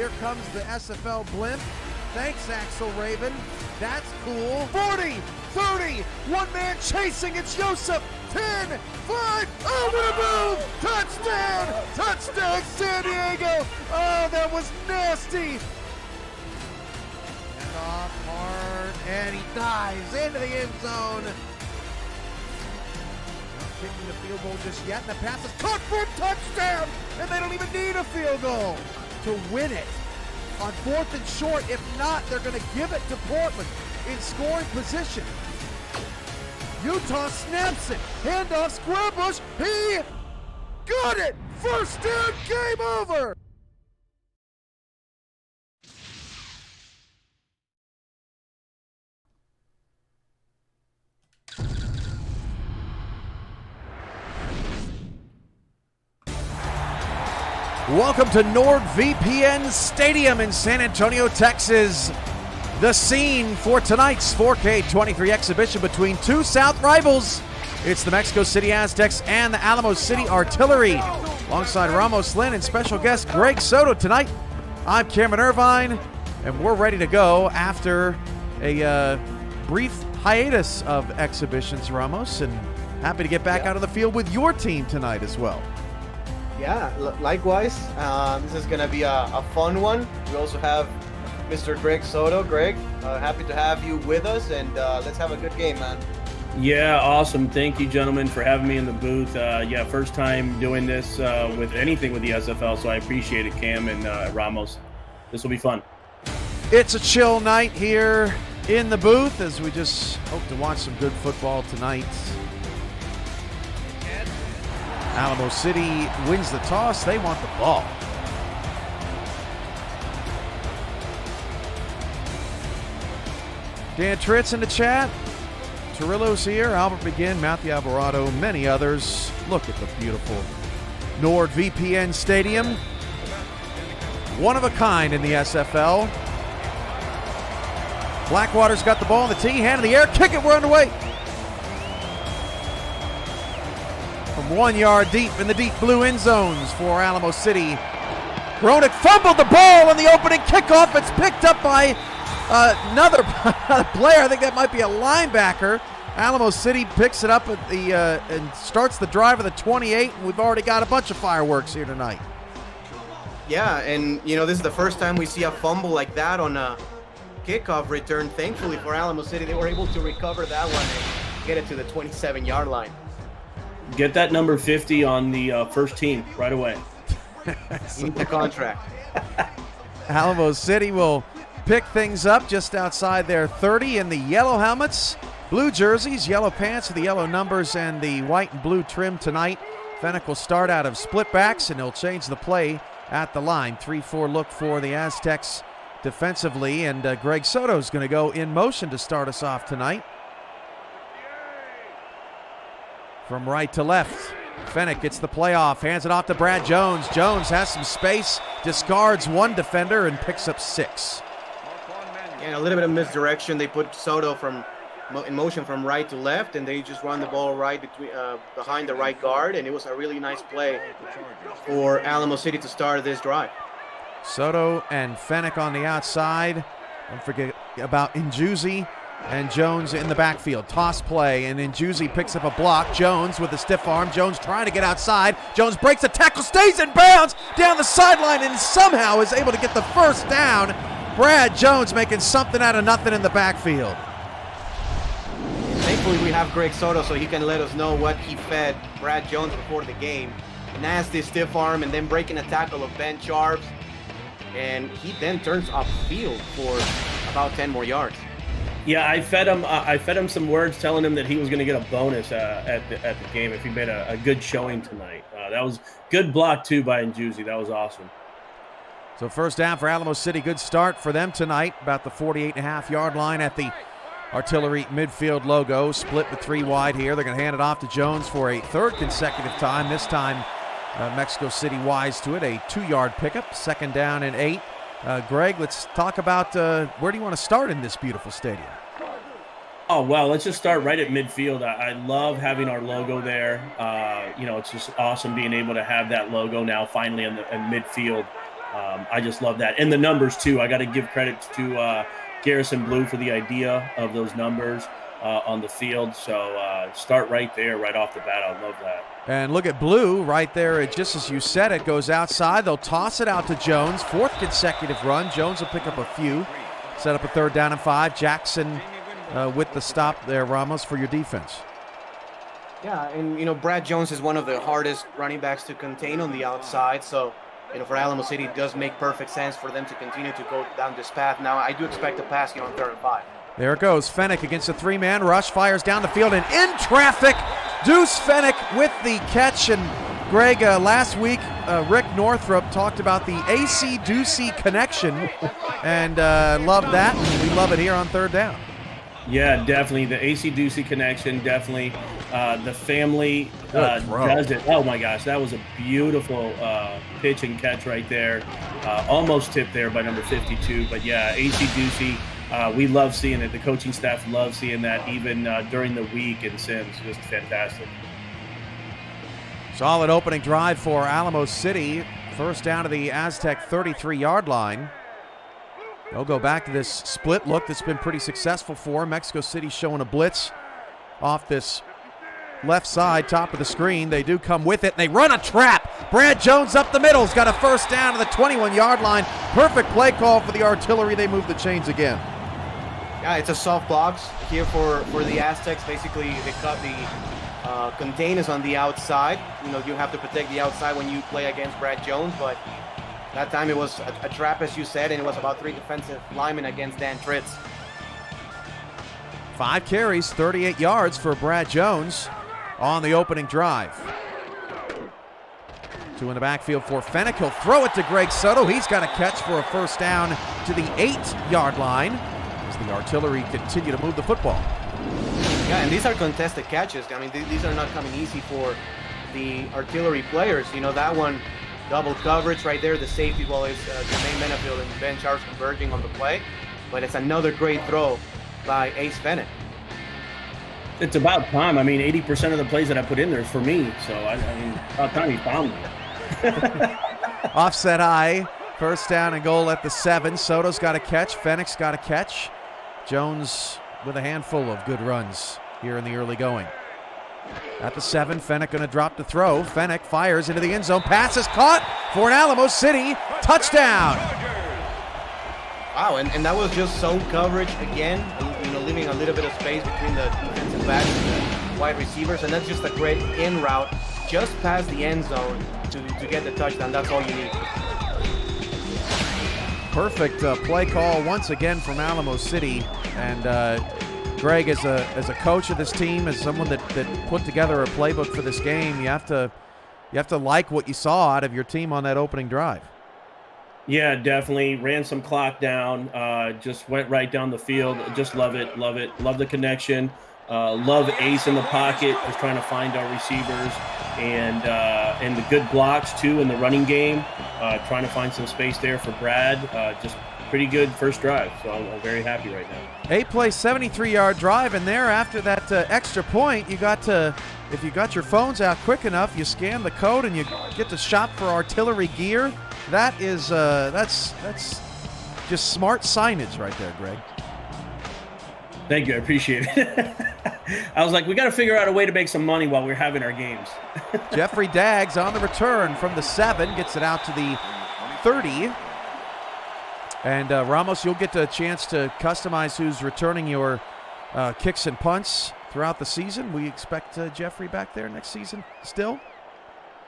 Here comes the SFL blimp. Thanks, Axel Raven. That's cool. 40, 30, one man chasing. It's Joseph. 10, 5, oh, what a move! Touchdown! Touchdown, San Diego! Oh, that was nasty! And off hard, and he dives into the end zone. Not kicking the field goal just yet, and the pass is caught for a touchdown! And they don't even need a field goal to win it. On 4th and short, if not, they're going to give it to Portland in scoring position. Utah snaps it. Handoff, square bush. He got it. First down, game over. Welcome to NordVPN Stadium in San Antonio, Texas. The scene for tonight's 4K23 exhibition between two South rivals. It's the Mexico City Aztecs and the Alamo City Artillery. Alongside Ramos Lynn and special guest Greg Soto tonight, I'm Cameron Irvine, and we're ready to go after a brief hiatus of exhibitions, Ramos, and happy to get back out of the field with your team tonight as well. Yeah, likewise. This is going to be a fun one. We also have Mr. Greg Soto. Greg, happy to have you with us, and let's have a good game, man. Yeah, awesome. Thank you, gentlemen, for having me in the booth. Yeah, first time doing this with anything with the SFL, so I appreciate it, Cam and Ramos. This will be fun. It's a chill night here in the booth as we just hope to watch some good football tonight. Alamo City wins the toss. They want the ball. Dan Tritz in the chat. Torillo's here. Albert McGinn, Matthew Alvarado, many others. Look at the beautiful NordVPN Stadium. One of a kind in the SFL. Blackwater's got the ball on the tee. Hand in the air. Kick it. We're underway. From 1 yard deep in the deep blue end zones for Alamo City. Ronick fumbled the ball on the opening kickoff. It's picked up by another player. I think that might be a linebacker. Alamo City picks it up at the and starts the drive of the 28, and we've already got a bunch of fireworks here tonight. Yeah, and this is the first time we see a fumble like that on a kickoff return. Thankfully for Alamo City, they were able to recover that one and get it to the 27-yard line. Get that number 50 on the first team right away. Need the contract. Alamo City will pick things up just outside their 30 in the yellow helmets, blue jerseys, yellow pants with the yellow numbers, and the white and blue trim tonight. Fennec will start out of split backs, and he'll change the play at the line. 3-4 look for the Aztecs defensively, and Greg Soto's going to go in motion to start us off tonight. From right to left, Fennec gets the play off, hands it off to Brad Jones. Jones has some space, discards one defender, and picks up 6. And a little bit of misdirection. They put Soto in motion from right to left, and they just run the ball right behind the right guard, and it was a really nice play for Alamo City to start this drive. Soto and Fennec on the outside. Don't forget about Njuzzi and Jones in the backfield. Toss play, and Njuzzi picks up a block. Jones with a stiff arm. Jones trying to get outside. Jones breaks the tackle, stays in bounds down the sideline, and somehow is able to get the first down. Brad Jones making something out of nothing in the backfield. Thankfully, we have Greg Soto, so he can let us know what he fed Brad Jones before the game. Nasty stiff arm, and then breaking a tackle of Ben Sharps. And he then turns upfield for about 10 more yards. Yeah, I fed him some words telling him that he was going to get a bonus at the game if he made a good showing tonight. That was good block, too, by Njuzzi. That was awesome. So first down for Alamo City. Good start for them tonight. About the 48.5-yard line at the Artillery midfield logo. Split with 3 wide here. They're going to hand it off to Jones for a third consecutive time. This time, Mexico City wise to it. A 2-yard pickup. Second down and 8. Greg, let's talk about where do you want to start in this beautiful stadium? Oh, well, let's just start right at midfield. I love having our logo there. It's just awesome being able to have that logo now finally in midfield. I just love that. And the numbers, too. I got to give credit to Garrison Blue for the idea of those numbers on the field. So start right there, right off the bat. I love that. And look at Blue right there. Just as you said, it goes outside. They'll toss it out to Jones. 4th consecutive run. Jones will pick up a few. Set up a 3rd down and 5. Jackson with the stop there, Ramos, for your defense. Yeah, and, Brad Jones is one of the hardest running backs to contain on the outside. So, for Alamo City, it does make perfect sense for them to continue to go down this path. Now, I do expect a pass on 3rd and 5. There it goes. Fennick against a 3-man rush. Fires down the field and in traffic. Deuce Fennick with the catch. And Greg, last week, Rick Northrup talked about the AC-Ducey connection. And love that. We love it here on 3rd down. Yeah, definitely. The AC-Ducey connection, definitely. The family does it. Oh, my gosh. That was a beautiful pitch and catch right there. Almost tipped there by number 52. But, yeah, AC-Ducey. We love seeing it. The coaching staff loves seeing that even during the week and since. Just fantastic. Solid opening drive for Alamo City. First down to the Aztec 33-yard line. They'll go back to this split look that's been pretty successful for them. Mexico City showing a blitz off this left side, top of the screen. They do come with it, and they run a trap. Brad Jones up the middle. He's got a first down to the 21-yard line. Perfect play call for the artillery. They move the chains again. Yeah, it's a soft box here for the Aztecs. Basically, they cut the containers on the outside. You have to protect the outside when you play against Brad Jones, but that time it was a trap, as you said, and it was about 3 defensive linemen against Dan Tritz. 5 carries, 38 yards for Brad Jones on the opening drive. 2 in the backfield for Fennick. He'll throw it to Greg Soto. He's got a catch for a first down to the 8-yard line as the artillery continue to move the football. Yeah, and these are contested catches. I mean, these are not coming easy for the artillery players. That one, double coverage right there. The safety ball is Jermaine Benefield and Ben Charles converging on the play. But it's another great throw by Ace Fennick. It's about time. I mean, 80% of the plays that I put in there is for me. So, I mean, about time he found me. Offset high. First down and goal at the 7. Soto's got a catch. Fennick's got a catch. Jones with a handful of good runs here in the early going. At the 7, Fennick going to drop the throw. Fennick fires into the end zone. Pass is caught for an Alamo City touchdown. Wow, and that was just zone coverage again, leaving a little bit of space between the defensive backs and the wide receivers, and that's just a great in route just past the end zone to get the touchdown. That's all you need. Perfect play call once again from Alamo City. And Greg, as a coach of this team, as someone that put together a playbook for this game, you have to like what you saw out of your team on that opening drive. Yeah, definitely. Ran some clock down, just went right down the field. Just love it. Love the connection. Love Ace in the pocket, just trying to find our receivers. And the good blocks, too, in the running game. Trying to find some space there for Brad. Just pretty good first drive, so I'm very happy right now. 8-play, 73-yard drive, and there after that extra point, if you got your phones out quick enough, you scan the code and you get to shop for artillery gear. That is that's just smart signage right there, Greg. Thank you, I appreciate it. I was like, we got to figure out a way to make some money while we're having our games. Jeffrey Daggs on the return from the 7, gets it out to the 30. And Ramos, you'll get a chance to customize who's returning your kicks and punts throughout the season. We expect Jeffrey back there next season still?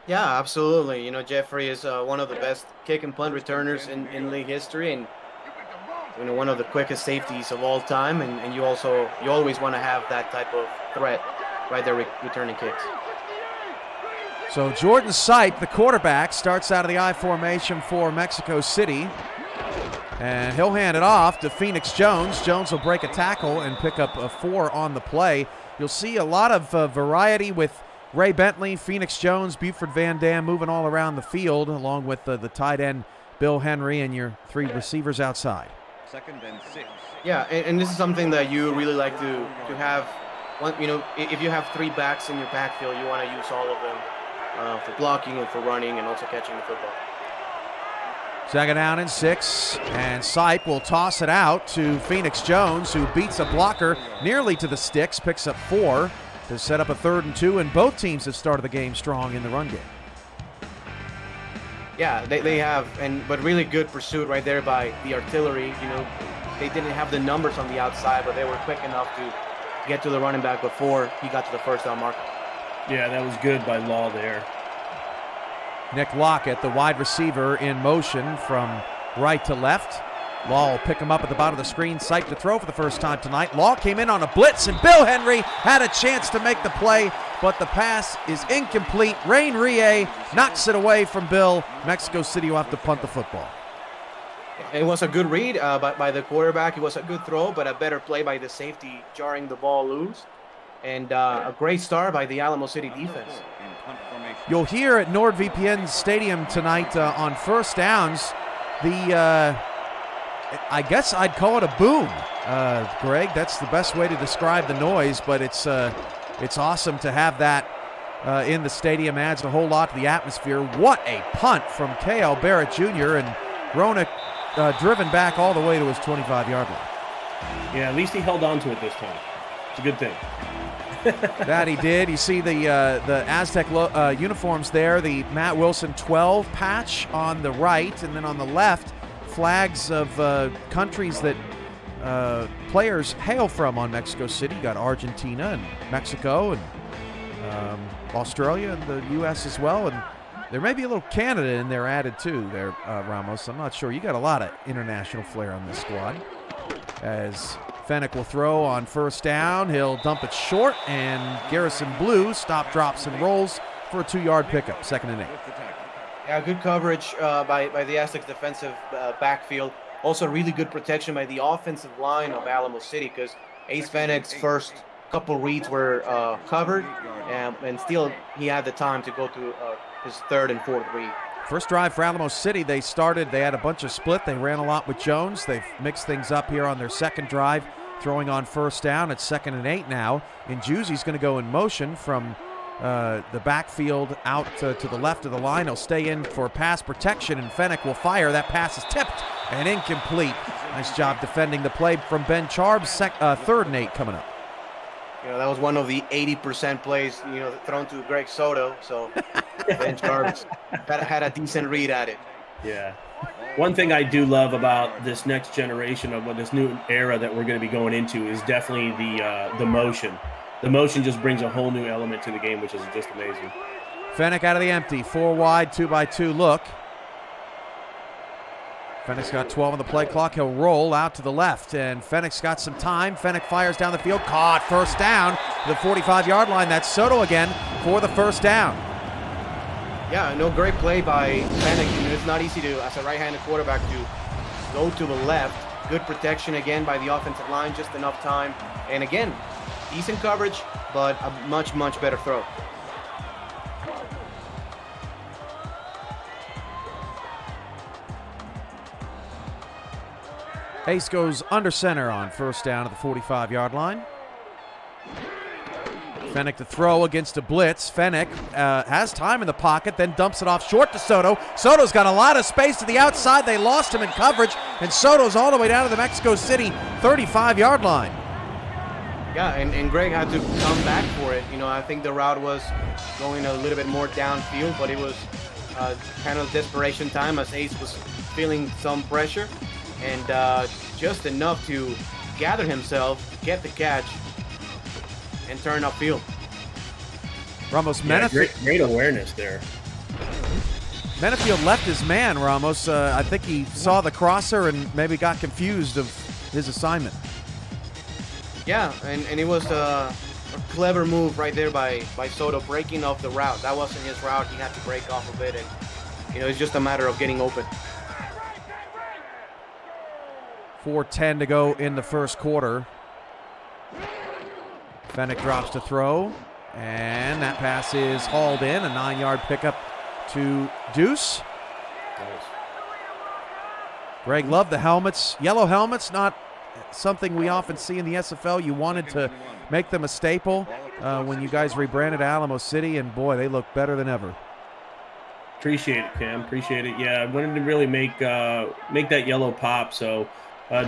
Yeah, absolutely. Jeffrey is one of the best kick and punt returners in league history, and one of the quickest safeties of all time. And you always want to have that type of threat right there returning kicks. So Jordan Sipe, the quarterback, starts out of the I formation for Mexico City. And he'll hand it off to Phoenix Jones. Jones will break a tackle and pick up a 4 on the play. You'll see a lot of variety with Ray Bentley, Phoenix Jones, Buford Van Dam moving all around the field, along with the tight end Bill Henry and your 3 receivers outside. 2nd and 6. Yeah, and this is something that you really like to have. If you have 3 backs in your backfield, you want to use all of them for blocking and for running and also catching the football. Second down and 6, and Sipe will toss it out to Phoenix Jones, who beats a blocker nearly to the sticks, picks up 4 to set up a 3rd and 2, and both teams have started the game strong in the run game. Yeah, they have, but really good pursuit right there by the artillery. You know, they didn't have the numbers on the outside, but they were quick enough to get to the running back before he got to the first down marker. Yeah, that was good by Law there. Nick Lockett, the wide receiver, in motion from right to left. Law will pick him up at the bottom of the screen. Sipe to throw for the first time tonight. Law came in on a blitz, and Bill Henry had a chance to make the play, but the pass is incomplete. Rain Rie knocks it away from Bill. Mexico City will have to punt the football. It was a good read by the quarterback. It was a good throw, but a better play by the safety, jarring the ball loose. And a great start by the Alamo City defense. You'll hear at NordVPN Stadium tonight on first downs, I guess I'd call it a boom, Greg. That's the best way to describe the noise, but it's awesome to have that in the stadium. Adds a whole lot to the atmosphere. What a punt from K.L. Barrett Jr. and Roenick driven back all the way to his 25-yard line. Yeah, at least he held on to it this time. It's a good thing. That he did. You see the Aztec uniforms there, the Matt Wilson 12 patch on the right, and then on the left, flags of countries that players hail from on Mexico City. You got Argentina and Mexico and Australia and the U.S. as well. And there may be a little Canada in there added too there, Ramos. I'm not sure. You got a lot of international flair on this squad. As Fennick will throw on first down. He'll dump it short, and Garrison Blue stop, drops, and rolls for a 2-yard pickup, 2nd and 8. Yeah, good coverage by the Aztecs defensive backfield. Also, really good protection by the offensive line of Alamo City, because Ace Fennick's first couple reads were covered, and still he had the time to go to his 3rd and 4th read. First drive for Alamo City, they had a bunch of split. They ran a lot with Jones. They've mixed things up here on their second drive, throwing on first down. It's 2nd and 8 now. And Juicy's going to go in motion from the backfield out to the left of the line. He'll stay in for pass protection, and Fennick will fire. That pass is tipped and incomplete. Nice job defending the play from Ben Charbs. 3rd and 8 coming up. You know, that was one of the 80% plays, thrown to Greg Soto. So Ben Charbs had a decent read at it. Yeah. One thing I do love about this next generation of this new era that we're going to be going into is definitely the motion. The motion just brings a whole new element to the game, which is just amazing. Fennick out of the empty, 4 wide, 2-by-2 look. Fennick's got 12 on the play clock. He'll roll out to the left, and Fennick's got some time. Fennick fires down the field, caught, first down to the 45-yard line. That's Soto again for the first down. Yeah, no, great play by Fennick. It's not easy to, as a right-handed quarterback, to go to the left. Good protection again by the offensive line, just enough time. And again, decent coverage, but a much, much better throw. Ace goes under center on first down at the 45-yard line. Fennick to throw against a blitz. Fennick has time in the pocket, then dumps it off short to Soto. Soto's got a lot of space to the outside. They lost him in coverage, and Soto's all the way down to the Mexico City 35-yard line. Yeah, and Greg had to come back for it. I think the route was going a little bit more downfield, but it was kind of desperation time as Ace was feeling some pressure, and just enough to gather himself, get the catch, and turn upfield. Ramos, yeah, great awareness there. Menafield left his man, Ramos. I think he saw the crosser and maybe got confused of his assignment. Yeah, and it was a clever move right there by Soto, breaking off the route. That wasn't his route. He had to break off of it, and it's just a matter of getting open. 4:10 to go in the first quarter. Fennick drops to throw, and that pass is hauled in. A 9-yard pickup to Deuce. Nice. Greg loved the helmets. Yellow helmets, not something we often see in the SFL. You wanted to make them a staple when you guys rebranded Alamo City, and boy, they look better than ever. Appreciate it, Cam. Appreciate it. Yeah, I wanted to really make that yellow pop. So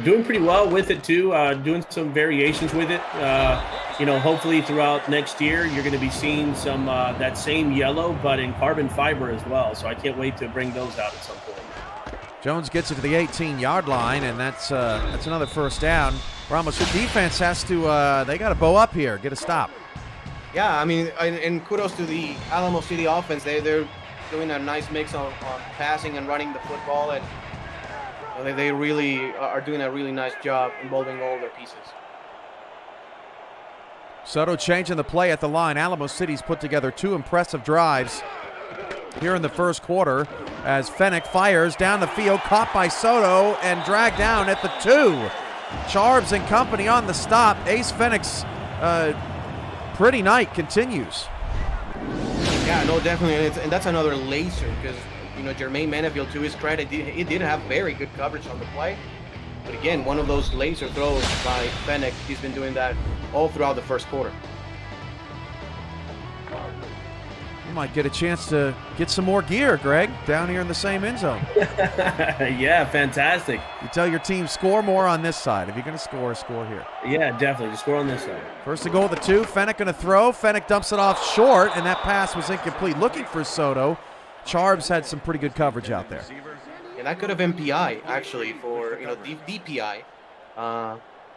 doing pretty well with it too. Doing some variations with it. Hopefully throughout next year, you're going to be seeing some that same yellow, but in carbon fiber as well. So I can't wait to bring those out at some point. Jones gets it to the 18-yard line, and that's another first down. Ramos, your defense has to they got to bow up here, get a stop. Yeah, I mean, and kudos to the Alamo City offense. They're doing a nice mix on passing and running the football, and they really are doing a really nice job involving all their pieces. Soto changing the play at the line. Alamo City's put together 2 impressive drives here in the first quarter as Fennec fires down the field, caught by Soto and dragged down at the 2. Charbs and company on the stop. Ace Fennec's pretty night continues. Yeah, no, definitely, and that's another laser because, Jermaine Manefield, to his credit, he did have very good coverage on the play. But again, one of those laser throws by Fennec, he's been doing that all throughout the first quarter. You might get a chance to get some more gear, Greg, down here in the same end zone. Yeah, fantastic. You tell your team, score more on this side. If you're going to score here. Yeah, definitely. Just score on this side. First to goal at the 2. Fennec going to throw. Fennec dumps it off short, and that pass was incomplete. Looking for Soto. Charbs had some pretty good coverage out there. And that could have been PI, actually, for, DPI.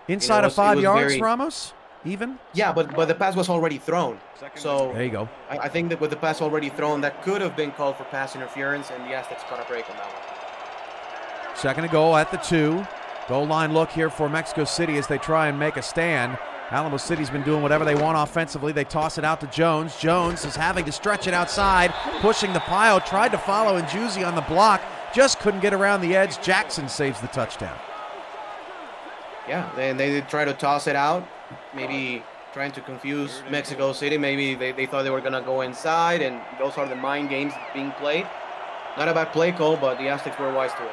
Inside of 5 yards, Ramos? Even? Yeah, but the pass was already thrown. So there you go. I think that with the pass already thrown, that could have been called for pass interference, and the Aztecs caught a break on that one. Second and goal at the 2. Goal line look here for Mexico City as they try and make a stand. Alamo City's been doing whatever they want offensively. They toss it out to Jones. Jones is having to stretch it outside, pushing the pile, tried to follow Njuzzi on the block, just couldn't get around the edge. Jackson saves the touchdown. Yeah, they try to toss it out, maybe trying to confuse Mexico City. Maybe they thought they were going to go inside, and those are the mind games being played. Not a bad play call, but the Aztecs were wise to it.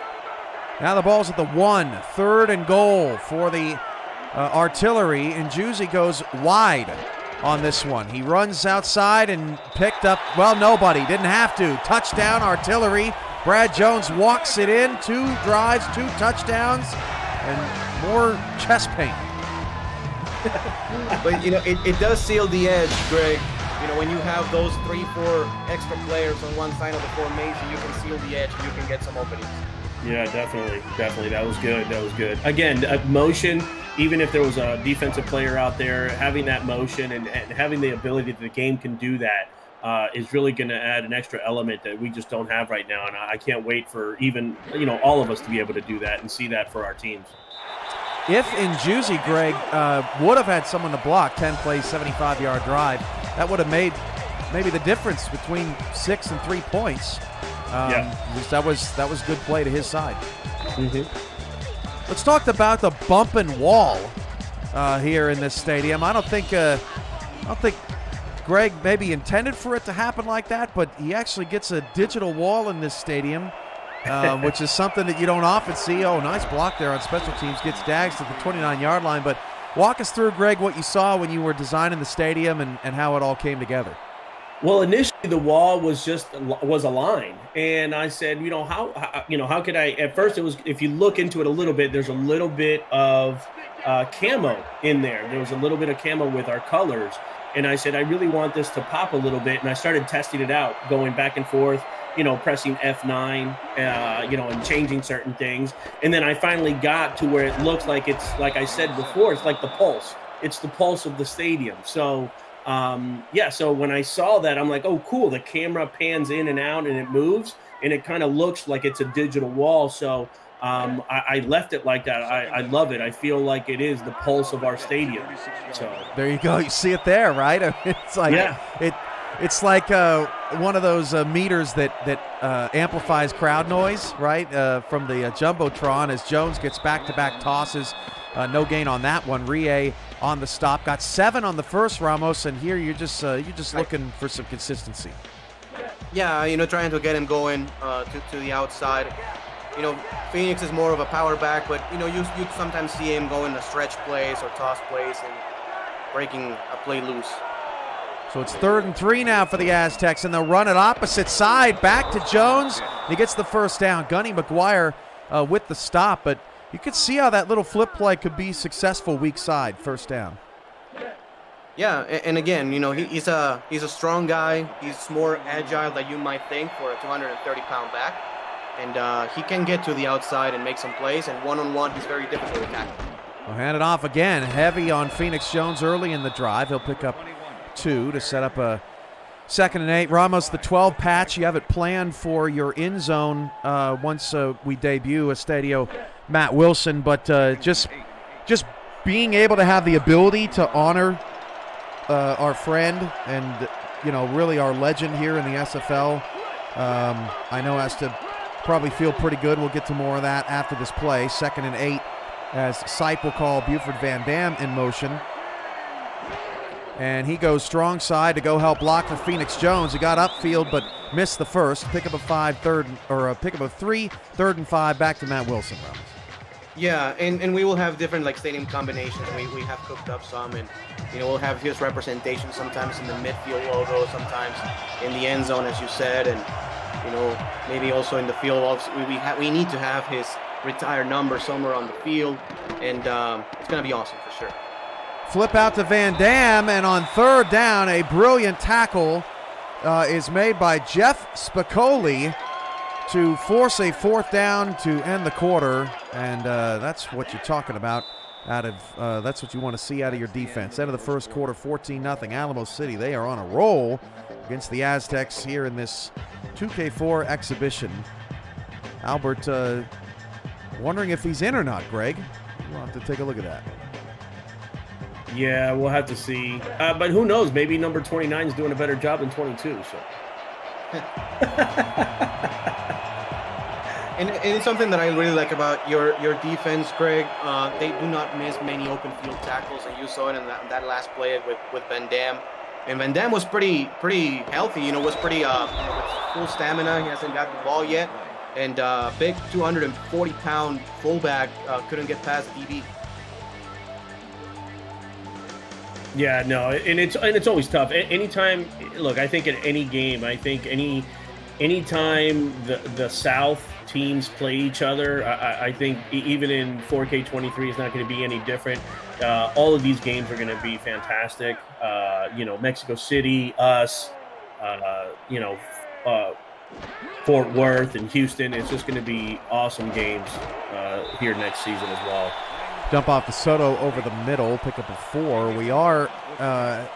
Now the ball's at the 1. 3rd and goal for the Artillery, and Njuzzi goes wide on this one. He runs outside and picked up, nobody, didn't have to. Touchdown, Artillery. Brad Jones walks it in. 2 drives, 2 touchdowns, and more chest pain. But, it does seal the edge, Greg. When you have those 3-4 extra players on one side of the formation, you can seal the edge and you can get some openings. Yeah, definitely. That was good. Again, motion, even if there was a defensive player out there, having that motion and having the ability that the game can do that is really going to add an extra element that we just don't have right now. And I can't wait for even, all of us to be able to do that and see that for our teams. If Njuzzi, Greg, would have had someone to block, 10 plays, 75-yard drive, that would have made maybe the difference between 6 and 3 points. That was good play to his side. Mm-hmm. Let's talk about the bump and wall here in this stadium. I don't think Greg maybe intended for it to happen like that, but he actually gets a digital wall in this stadium, which is something that you don't often see. Oh, nice block there on special teams. Gets Dags to the 29-yard line. But walk us through, Greg, what you saw when you were designing the stadium and how it all came together. Well, initially the wall was a line, and I said, how could I? At first, it was, if you look into it a little bit, there's a little bit of camo in there. There was a little bit of camo with our colors, and I said, I really want this to pop a little bit, and I started testing it out, going back and forth, pressing F9, and changing certain things, and then I finally got to where it looks like it's, like I said before, it's like the pulse. It's the pulse of the stadium. So. So when I saw that, I'm like, oh, cool. The camera pans in and out and it moves and it kind of looks like it's a digital wall. So I left it like that. I love it. I feel like it is the pulse of our stadium. So there you go. You see it there, right? It's like, it's like one of those meters that amplifies crowd noise, right? From the Jumbotron as Jones gets back-to-back tosses. No gain on that one. Rie on the stop. Got 7 on the first, Ramos, and here you're just looking for some consistency. Yeah, trying to get him going to the outside. Phoenix is more of a power back, but, you sometimes see him going to stretch plays or toss plays and breaking a play loose. So it's 3rd and 3 now for the Aztecs, and they'll run it opposite side, back to Jones. He gets the first down. Gunny McGuire with the stop, but you could see how that little flip play could be successful weak side, first down. Yeah, and again, you know, he's a strong guy. He's more agile than you might think for a 230-pound back. And he can get to the outside and make some plays, and one-on-one, he's very difficult to tackle. We'll hand it off again. Heavy on Phoenix Jones early in the drive. He'll pick up 2 to set up a 2nd and 8. Ramos, the 12 patch. You have it planned for your end zone once we debut Estadio Matt Wilson. But just being able to have the ability to honor our friend and, you know, really our legend here in the SFL, I know has to probably feel pretty good. We'll get to more of that after this play. 2nd and 8 as Sipe will call Buford Van Dam in motion. And he goes strong side to go help block for Phoenix Jones. He got upfield but missed the first. Pick up a 3, 3rd and 5, back to Matt Wilson. Ramos. Yeah, and we will have different like stadium combinations. We have cooked up some, and you know, we'll have his representation sometimes in the midfield logo, sometimes in the end zone, as you said, and you know, maybe also in the field. Also, we need to have his retired number somewhere on the field, and it's going to be awesome for sure. Flip out to Van Dam, and on 3rd down, a brilliant tackle is made by Jeff Spicoli to force a 4th down to end the quarter, and that's what you're talking about. That's what you want to see out of your defense. End of the first quarter, 14-0. Alamo City, they are on a roll against the Aztecs here in this 2K4 exhibition. Albert wondering if he's in or not, Greg. We'll have to take a look at that. Yeah, we'll have to see. But who knows? Maybe number 29 is doing a better job than 22. So. And it's something that I really like about your defense, Greg. They do not miss many open field tackles, and you saw it in that last play with Van Dam. And Van Dam was pretty healthy, you know, was pretty with full stamina. He hasn't got the ball yet. And big 240-pound fullback couldn't get past the DB. Yeah, no, and it's always tough. Anytime, look, I think at any game, I think anytime the South teams play each other, I think even in 4K23 is not going to be any different. All of these games are going to be fantastic. You know, Mexico City, us, you know, Fort Worth and Houston. It's just going to be awesome games here next season as well. Dump off to Soto over the middle, pick up a 4. We are,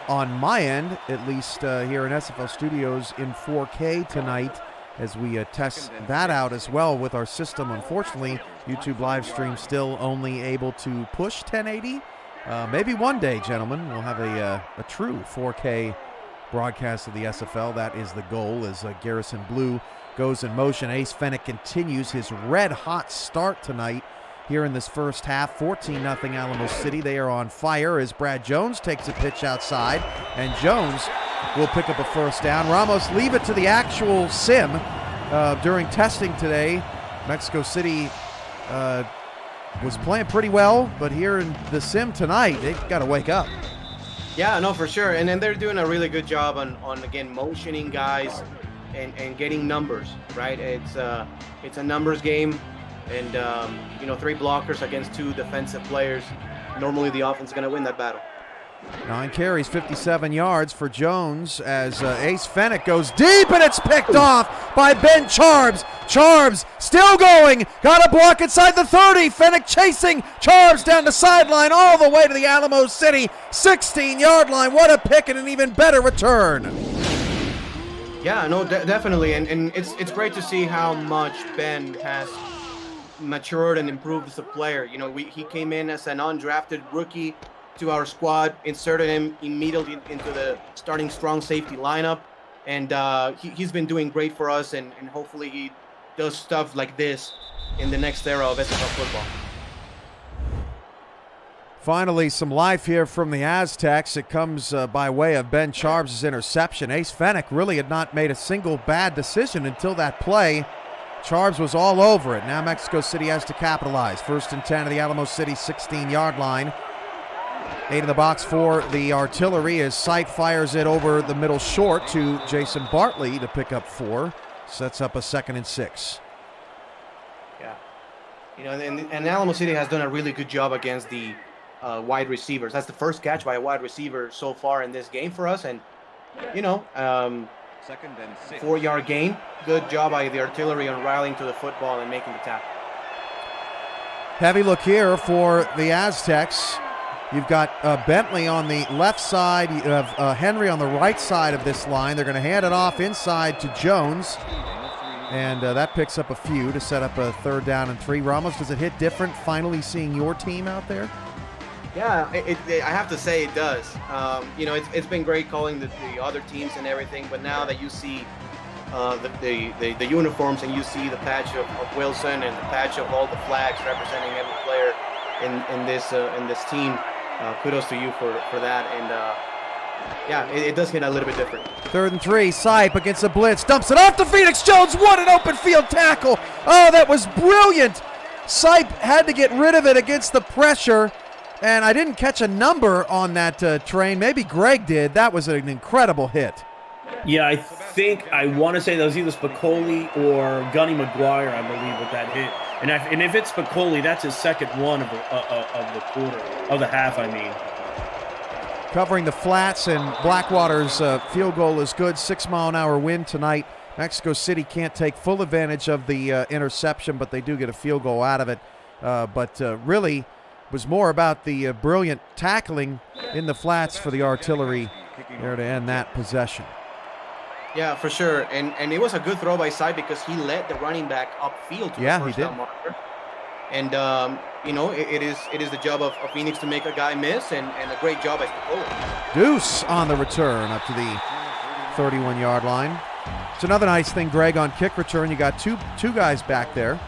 on my end, at least here in SFL Studios, in 4K tonight as we test that out as well with our system. Unfortunately, YouTube live stream still only able to push 1080. Maybe one day, gentlemen, we'll have a true 4K broadcast of the SFL. That is the goal as Garrison Blue goes in motion. Ace Fennick continues his red-hot start tonight here in this first half. 14-0 Alamo City. They are on fire as Brad Jones takes a pitch outside, and Jones will pick up a first down. Ramos, leave it to the actual sim. During testing today, Mexico City was playing pretty well, but here in the sim tonight, they got to wake up. Yeah, no, for sure. And then they're doing a really good job on again, motioning guys and getting numbers, right? It's a numbers game. And, you know, 3 blockers against 2 defensive players. Normally the offense is going to win that battle. 9 carries, 57 yards for Jones as Ace Fennick goes deep, and it's picked off by Ben Charbs. Charbs still going. Got a block inside the 30. Fennick chasing. Charbs down the sideline all the way to the Alamo City 16-yard line. What a pick and an even better return. Yeah, no, definitely. And it's great to see how much Ben has matured and improved as a player. You know, he came in as an undrafted rookie to our squad, inserted him immediately into the starting strong safety lineup, and he's been doing great for us, and hopefully he does stuff like this in the next era of SFL football. Finally, some life here from the Aztecs. It comes by way of Ben Charbs' interception. Ace Fennick really had not made a single bad decision until that play. Charbs was all over it. Now Mexico City has to capitalize. 1st and 10 of the Alamo City 16-yard line. 8 in the box for the Artillery as Sipe fires it over the middle short to Jason Bartley to pick up 4. Sets up a 2nd and 6. Yeah. And Alamo City has done a really good job against the wide receivers. That's the first catch by a wide receiver so far in this game for us. And, 4-yard gain. Good job by the Artillery on rallying to the football and making the tackle. Heavy look here for the Aztecs. You've got Bentley on the left side. You have Henry on the right side of this line. They're going to hand it off inside to Jones. And that picks up a few to set up a 3rd down and 3. Ramos, does it hit different finally seeing your team out there? Yeah, I have to say it does. It's been great calling the other teams and everything, but now that you see the uniforms and you see the patch of Wilson and the patch of all the flags representing every player in this team, kudos to you for that. And it does hit a little bit different. 3rd and 3, Sipe against a blitz, dumps it off to Phoenix Jones. What an open field tackle. Oh, that was brilliant. Sipe had to get rid of it against the pressure, and I didn't catch a number on that train. Maybe Greg did. That was an incredible hit. Yeah, I want to say that was either Spicoli or Gunny McGuire, I believe, with that hit. And if it's Spicoli, that's his 2nd one of the quarter, of the half, I mean. Covering the flats, and Blackwater's field goal is good. 6-mile-an-hour wind tonight. Mexico City can't take full advantage of the interception, but they do get a field goal out of it. But really was more about the brilliant tackling in the flats for the Artillery there to end that possession. Yeah, for sure. And it was a good throw by Sipe because he led the running back upfield to the first down marker. And, it is the job of Phoenix to make a guy miss, and a great job by Spicoli. Deuce on the return up to the 31-yard line. It's another nice thing, Greg, on kick return. You got two guys back there.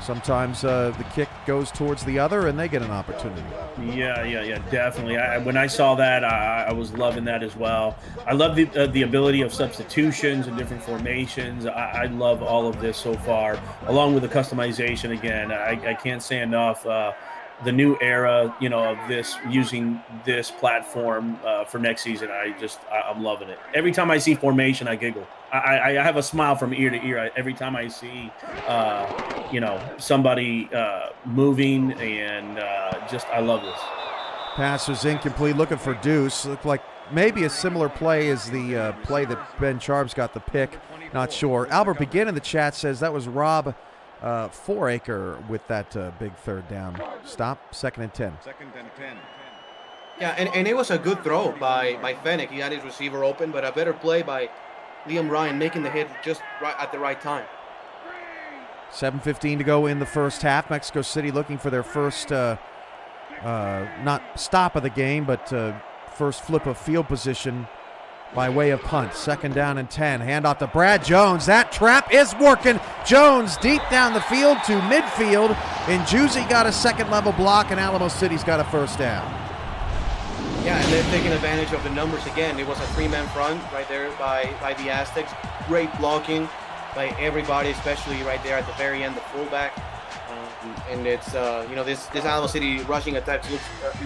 Sometimes the kick goes towards the other, and they get an opportunity. Yeah, definitely. When I saw that, I was loving that as well. I love the ability of substitutions and different formations. I love all of this so far, along with the customization. Again, I can't say enough. The new era, of this, using this platform for next season, I'm loving it. Every time I see formation, I giggle. I have a smile from ear to ear every time I see, somebody moving, and I love this. Pass was incomplete, looking for Deuce. Looked like maybe a similar play as the play that Ben Charbs got the pick. Not sure. Albert Begin in the chat says that was Rob Foraker with that big 3rd down stop. 2nd and 10. Yeah, and it was a good throw by Fennec. He had his receiver open, but a better play by Liam Ryan making the hit just right at the right time. 7:15 to go in the first half. Mexico City looking for their first, not stop of the game, but first flip of field position by way of punt. 2nd down and 10. Handoff to Brad Jones. That trap is working. Jones deep down the field to midfield. And Juicy got a 2nd level block, and Alamo City's got a 1st down. Yeah, and they're taking advantage of the numbers again. It was a 3-man front right there by the Aztecs. Great blocking by everybody, especially right there at the very end, the fullback. And it's, this Alamo City rushing attack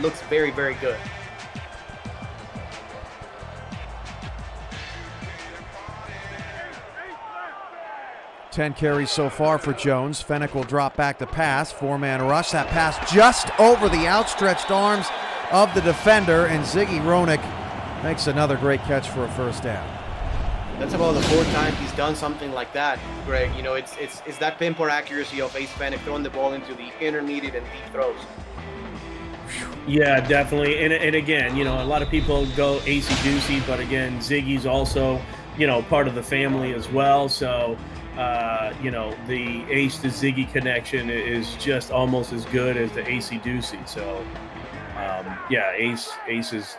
looks very, very good. Ten carries so far for Jones. Fennec will drop back to pass. 4-man rush. That pass just over the outstretched arms of the defender, and Ziggy Roenick makes another great catch for a 1st down. That's about the 4th time he's done something like that, Greg. It's that pinpoint accuracy of Ace Fennec throwing the ball into the intermediate and deep throws. Yeah, definitely. And again, a lot of people go acey-deucey, but again, Ziggy's also, part of the family as well. So, the Ace to Ziggy connection is just almost as good as the acey-deucey. So, Ace is.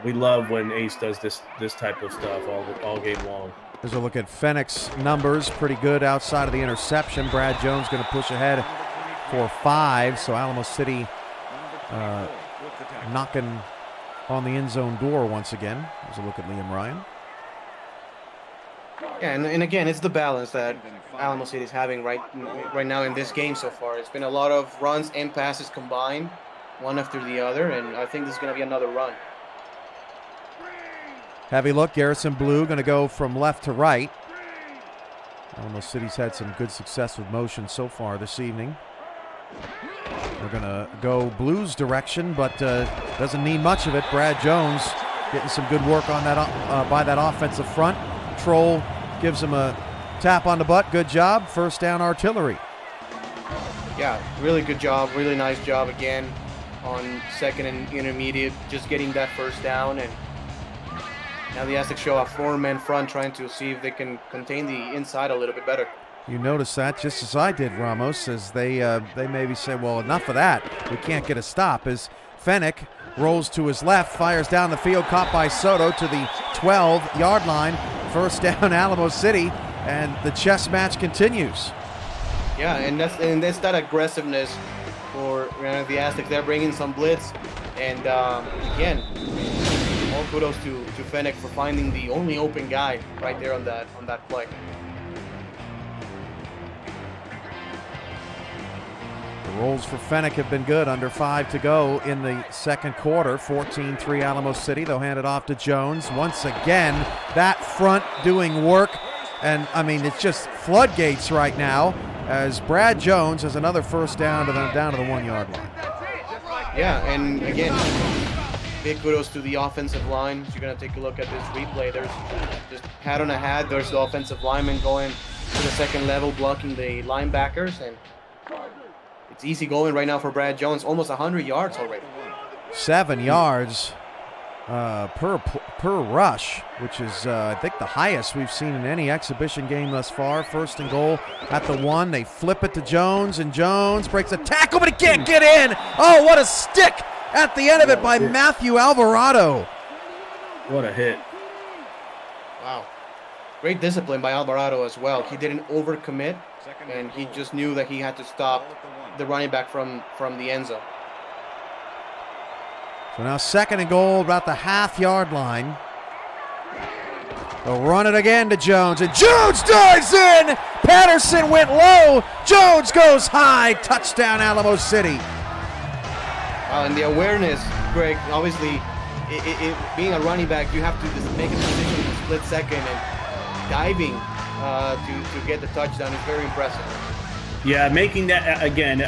We love when Ace does this type of stuff all game long. There's a look at Fennec's numbers. Pretty good outside of the interception. Brad Jones going to push ahead for 5. So Alamo City knocking on the end zone door once again. There's a look at Liam Ryan. Yeah, and again, it's the balance that Alamo City is having right now in this game so far. It's been a lot of runs and passes combined. one after the other, and I think this is going to be another run. Heavy look, Garrison Blue going to go from left to right. Alamo City's had some good success with motion so far this evening. We're going to go Blues direction, but doesn't need much of it. Brad Jones getting some good work on that by that offensive front. Troll gives him a tap on the butt. Good job. First down, Artillery. Yeah, really good job. Really nice job again on second and intermediate, just getting that first down. And now the Aztecs show a four-man front, trying to see if they can contain the inside a little bit better. You notice that just as I did, Ramos, as they maybe say, well, enough of that. We can't get a stop. As Fennick rolls to his left, fires down the field, caught by Soto to the 12-yard line. First down, Alamo City, and the chess match continues. Yeah, and that's that aggressiveness for the Aztecs. They're bringing some blitz, and again, all kudos to Fennick for finding the only open guy right there on that play. The rolls for Fennick have been good. Under 5 to go in the second quarter. 14-3 Alamo City. They'll hand it off to Jones. Once again, that front doing work. And, I mean, it's just floodgates right now as Brad Jones has another first down to the 1-yard line. Yeah, and again, big kudos to the offensive line. If you're going to take a look at this replay, there's just hat on a hat. There's the offensive lineman going to the second level, blocking the linebackers. And it's easy going right now for Brad Jones. Almost 100 yards already. 7 yards per rush, which is, I think, the highest we've seen in any exhibition game thus far. First and goal at the 1. They flip it to Jones, and Jones breaks a tackle, but he can't get in. Oh, what a stick at the end of it by Matthew Alvarado. What a hit. Wow. Great discipline by Alvarado as well. He didn't overcommit, and he just knew that he had to stop the running back from the end zone. So now second and goal, about the half-yard line. They'll run it again to Jones, and Jones dives in! Patterson went low, Jones goes high, touchdown Alamo City. And the awareness, Greg, obviously, being a running back, you have to just make a decision in a split second, and diving to get the touchdown is very impressive. Yeah, making that, again,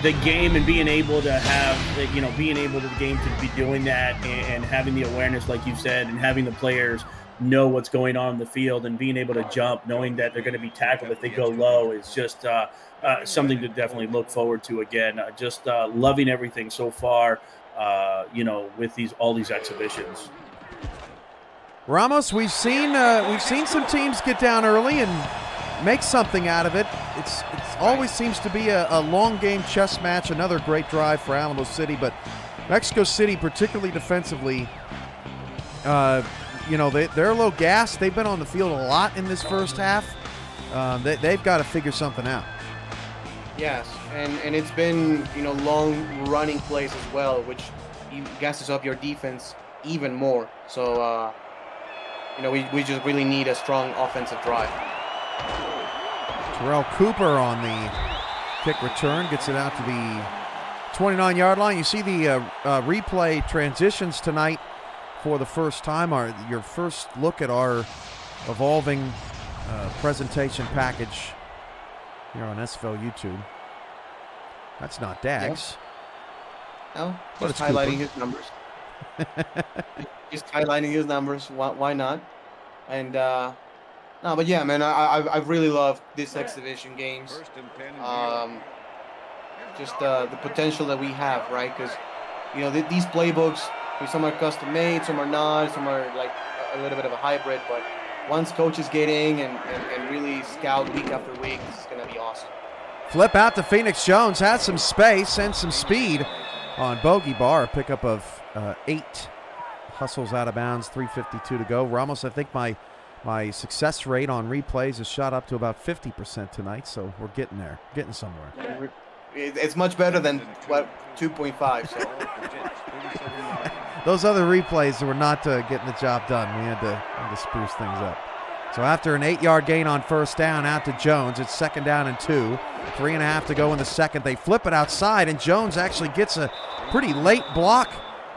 the game and being able to have, being able to the game to be doing that and having the awareness, like you said, and having the players know what's going on in the field and being able to jump, knowing that they're going to be tackled if they go low is just something to definitely look forward to again. Just loving everything so far, with all these exhibitions. Ramos, we've seen some teams get down early and make something out of it. It's always seems to be a long game chess match. Another great drive for Alamo City, but Mexico City, particularly defensively, they're a little gassed. They've been on the field a lot in this first half. They've got to figure something out. Yes, and it's been long running plays as well, which gasses up your defense even more. So we just really need a strong offensive drive. Terrell Cooper on the kick return gets it out to the 29-yard line. You see the replay transitions tonight for the first time. Your first look at our evolving presentation package here on SFL YouTube. That's not Dags. No, just highlighting his numbers. Just highlighting his numbers. Why not? And no, but yeah, man, I've really loved this exhibition games. Just the potential that we have, right? Because these playbooks, some are custom made, some are not, some are like a little bit of a hybrid. But once coaches get in and really scout week after week, this is going to be awesome. Flip out to Phoenix Jones, has some space and some speed on Bogey Bar. A pickup of 8, hustles out of bounds, 3:52 to go. Ramos, I think my success rate on replays has shot up to about 50% tonight, so we're getting there, getting somewhere. It's much better than 2.5. So. Those other replays were not getting the job done. We had to spruce things up. So after an 8-yard gain on first down out to Jones, it's 2nd down and 2. 3.5 to go in the second. They flip it outside, and Jones actually gets a pretty late block.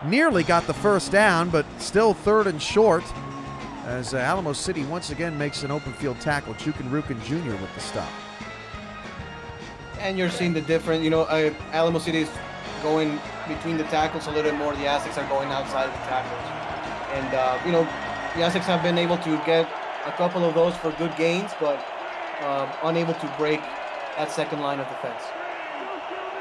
Nearly got the first down, but still 3rd and short as Alamo City once again makes an open field tackle. Chukenruken Jr. with the stop. And you're seeing the difference. Alamo City is going between the tackles a little bit more. The Aztecs are going outside of the tackles. And, the Aztecs have been able to get a couple of those for good gains, but unable to break that second line of defense.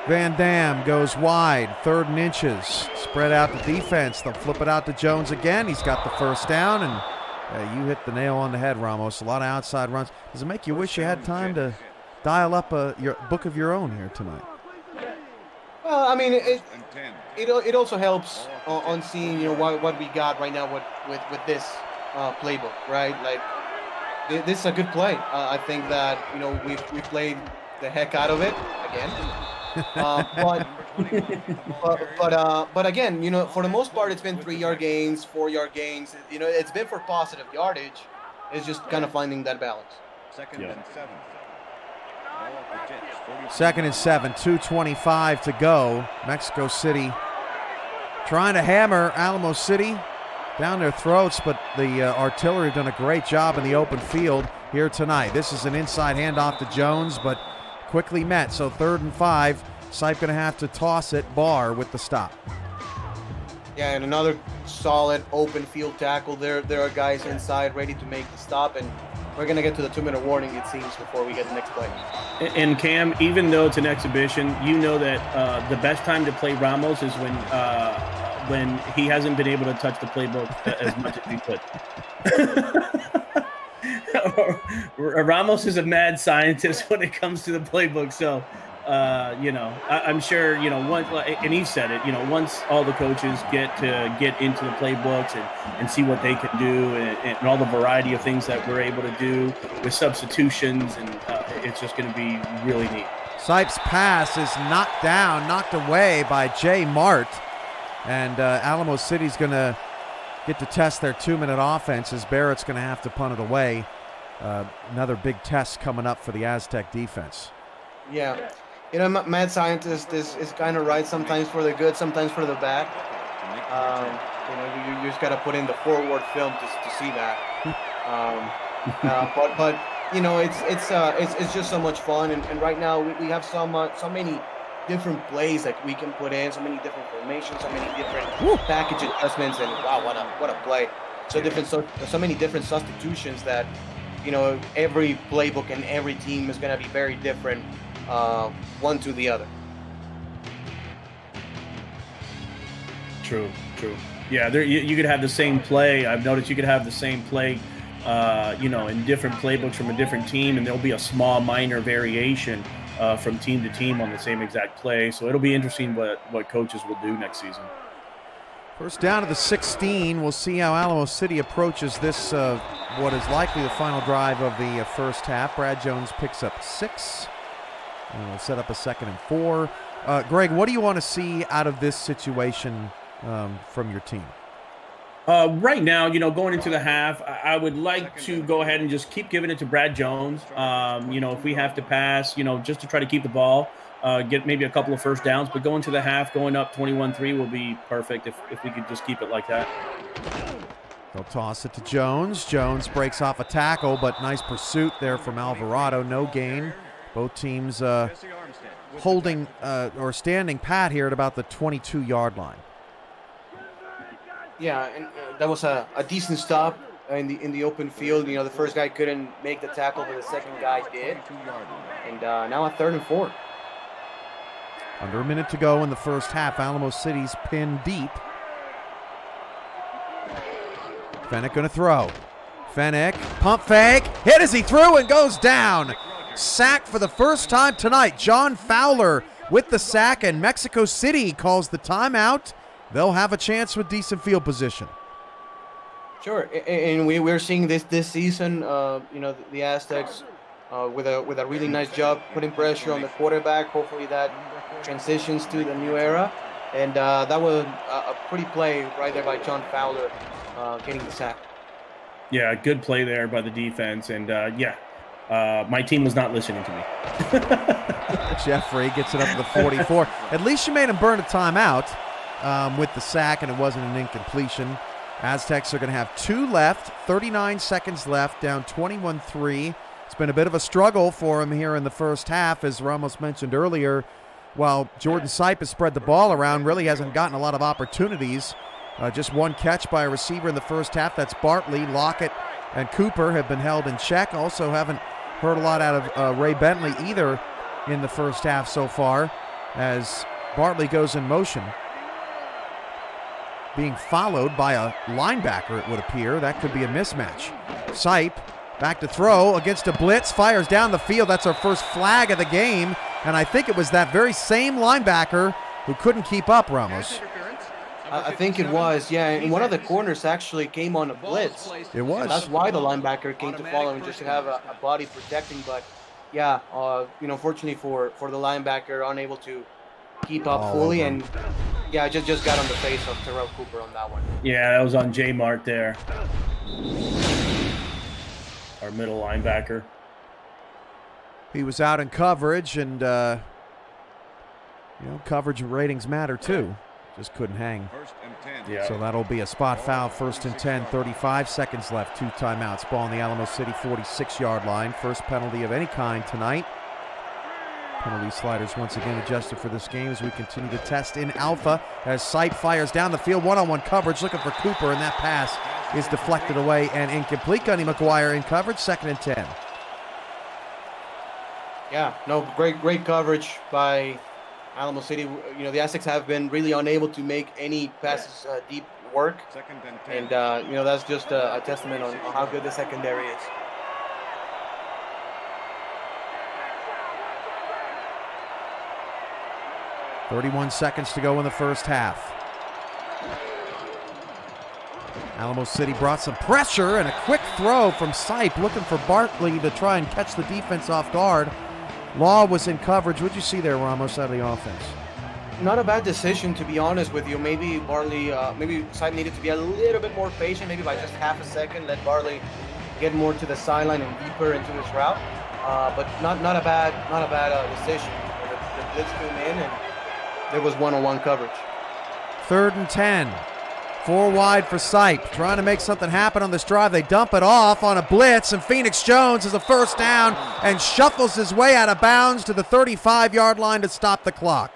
Van Dam goes wide, 3rd and inches. Spread out the defense. They'll flip it out to Jones again. He's got the first down, and you hit the nail on the head, Ramos. A lot of outside runs. Does it make you wish you had time to dial up your book of your own here tonight? Well, I mean, it also helps on seeing what we got right now with this playbook, right? Like this is a good play. I think that we played the heck out of it again. But again, for the most part, it's been 3-yard gains, 4-yard gains. It's been for positive yardage. It's just kind of finding that balance. 2nd and 7, 2:25 to go. Mexico City trying to hammer Alamo City down their throats, but the artillery have done a great job in the open field here tonight. This is an inside handoff to Jones, but quickly met. So 3rd and 5. Sipe going to have to toss it. Barr with the stop. Yeah, and another solid open field tackle. There are guys inside ready to make the stop, and we're going to get to the 2-minute warning, it seems, before we get the next play. And Cam, even though it's an exhibition, that the best time to play Ramos is when he hasn't been able to touch the playbook as much as he could. Ramos is a mad scientist when it comes to the playbook. So, I'm sure, once, and he said it, once all the coaches get into the playbooks and see what they can do and all the variety of things that we're able to do with substitutions, and it's just going to be really neat. Sipe's pass is knocked away by Jay Mart, and Alamo City's going to get to test their 2-minute offense as Barrett's going to have to punt it away. Another big test coming up for the Aztec defense. Yeah. Mad scientist is kind of right, sometimes for the good, sometimes for the bad. You just got to put in the forward film to see that. But it's just so much fun, and right now we have so many different plays that we can put in, so many different formations, so many different package adjustments, and wow, what a play! So many different substitutions that every playbook and every team is going to be very different, one to the other. True. Yeah, you could have the same play. I've noticed you could have the same play, in different playbooks from a different team, and there'll be a small minor variation from team to team on the same exact play. So it'll be interesting what coaches will do next season. First down to the 16. We'll see how Alamo City approaches this, what is likely the final drive of the first half. Brad Jones picks up 6. And we'll set up a 2nd and 4. Greg, what do you want to see out of this situation from your team? Right now, going into the half, I would like to go ahead and just keep giving it to Brad Jones. If we have to pass, just to try to keep the ball, get maybe a couple of first downs. But going to the half, going up 21-3 will be perfect if we could just keep it like that. They'll toss it to Jones. Jones breaks off a tackle, but nice pursuit there from Alvarado. No gain. Both teams holding or standing pat here at about the 22-yard line. Yeah, and that was a decent stop in the open field. The first guy couldn't make the tackle, but the second guy did. And now a 3rd and 4. Under a minute to go in the first half. Alamo City's pinned deep. Fennick going to throw. Fennick, pump fake, hit as he threw and goes down. Sack for the first time tonight. John Fowler with the sack, and Mexico City calls the timeout. They'll have a chance with decent field position. Sure, and we're seeing this season. The Aztecs with a really nice job putting pressure on the quarterback. Hopefully that transitions to the new era. And that was a pretty play right there by John Fowler, getting the sack. Yeah, good play there by the defense. And, my team was not listening to me. Jeffrey gets it up to the 44. At least you made him burn a timeout with the sack, and it wasn't an incompletion. Aztecs are going to have 2 left, 39 seconds left, down 21-3. It's been a bit of a struggle for him here in the first half, as Ramos mentioned earlier. While Jordan Sipe has spread the ball around, really hasn't gotten a lot of opportunities. Just 1 catch by a receiver in the first half. That's Bartley. Lockett and Cooper have been held in check. Also haven't heard a lot out of Ray Bentley either in the first half so far, as Bartley goes in motion. Being followed by a linebacker, it would appear. That could be a mismatch. Sipe back to throw against a blitz, fires down the field. That's our first flag of the game, and I think it was that very same linebacker who couldn't keep up, Ramos. I think it was, yeah. And one of the corners actually came on a blitz. It was. And that's why the linebacker came to follow him, just to have a body protecting. But yeah, fortunately for the linebacker, unable to keep up fully, and yeah, just got on the face of Terrell Cooper on that one. Yeah, that was on J Mart there, our middle linebacker. He was out in coverage, and coverage ratings matter too. Just couldn't hang. First and 10. Yeah. So that'll be a spot foul. First and 10, 35 seconds left. 2 timeouts. Ball on the Alamo City 46-yard line. First penalty of any kind tonight. Penalty sliders once again adjusted for this game as we continue to test in alpha, as Sipe fires down the field. One-on-one coverage looking for Cooper, and that pass is deflected away and incomplete. Gunny McGuire in coverage. 2nd and 10. Yeah, no, great coverage by Alamo City. The Aztecs have been really unable to make any passes deep work. Second and 10. And, that's just a testament on how good the secondary is. .31 seconds to go in the first half. Alamo City brought some pressure, and a quick throw from Sipe looking for Bartley to try and catch the defense off guard. Law was in coverage. What'd you see there, Ramos, out of the offense? Not a bad decision, to be honest with you. Maybe Bartley, maybe Sipe needed to be a little bit more patient, maybe by just half a second. Let Bartley get more to the sideline and deeper into his route. But not a bad decision. The blitz came in, and there was one-on-one coverage. 3rd and 10. 4 wide for Sipe. Trying to make something happen on this drive. They dump it off on a blitz, and Phoenix Jones is a first down and shuffles his way out of bounds to the 35-yard line to stop the clock.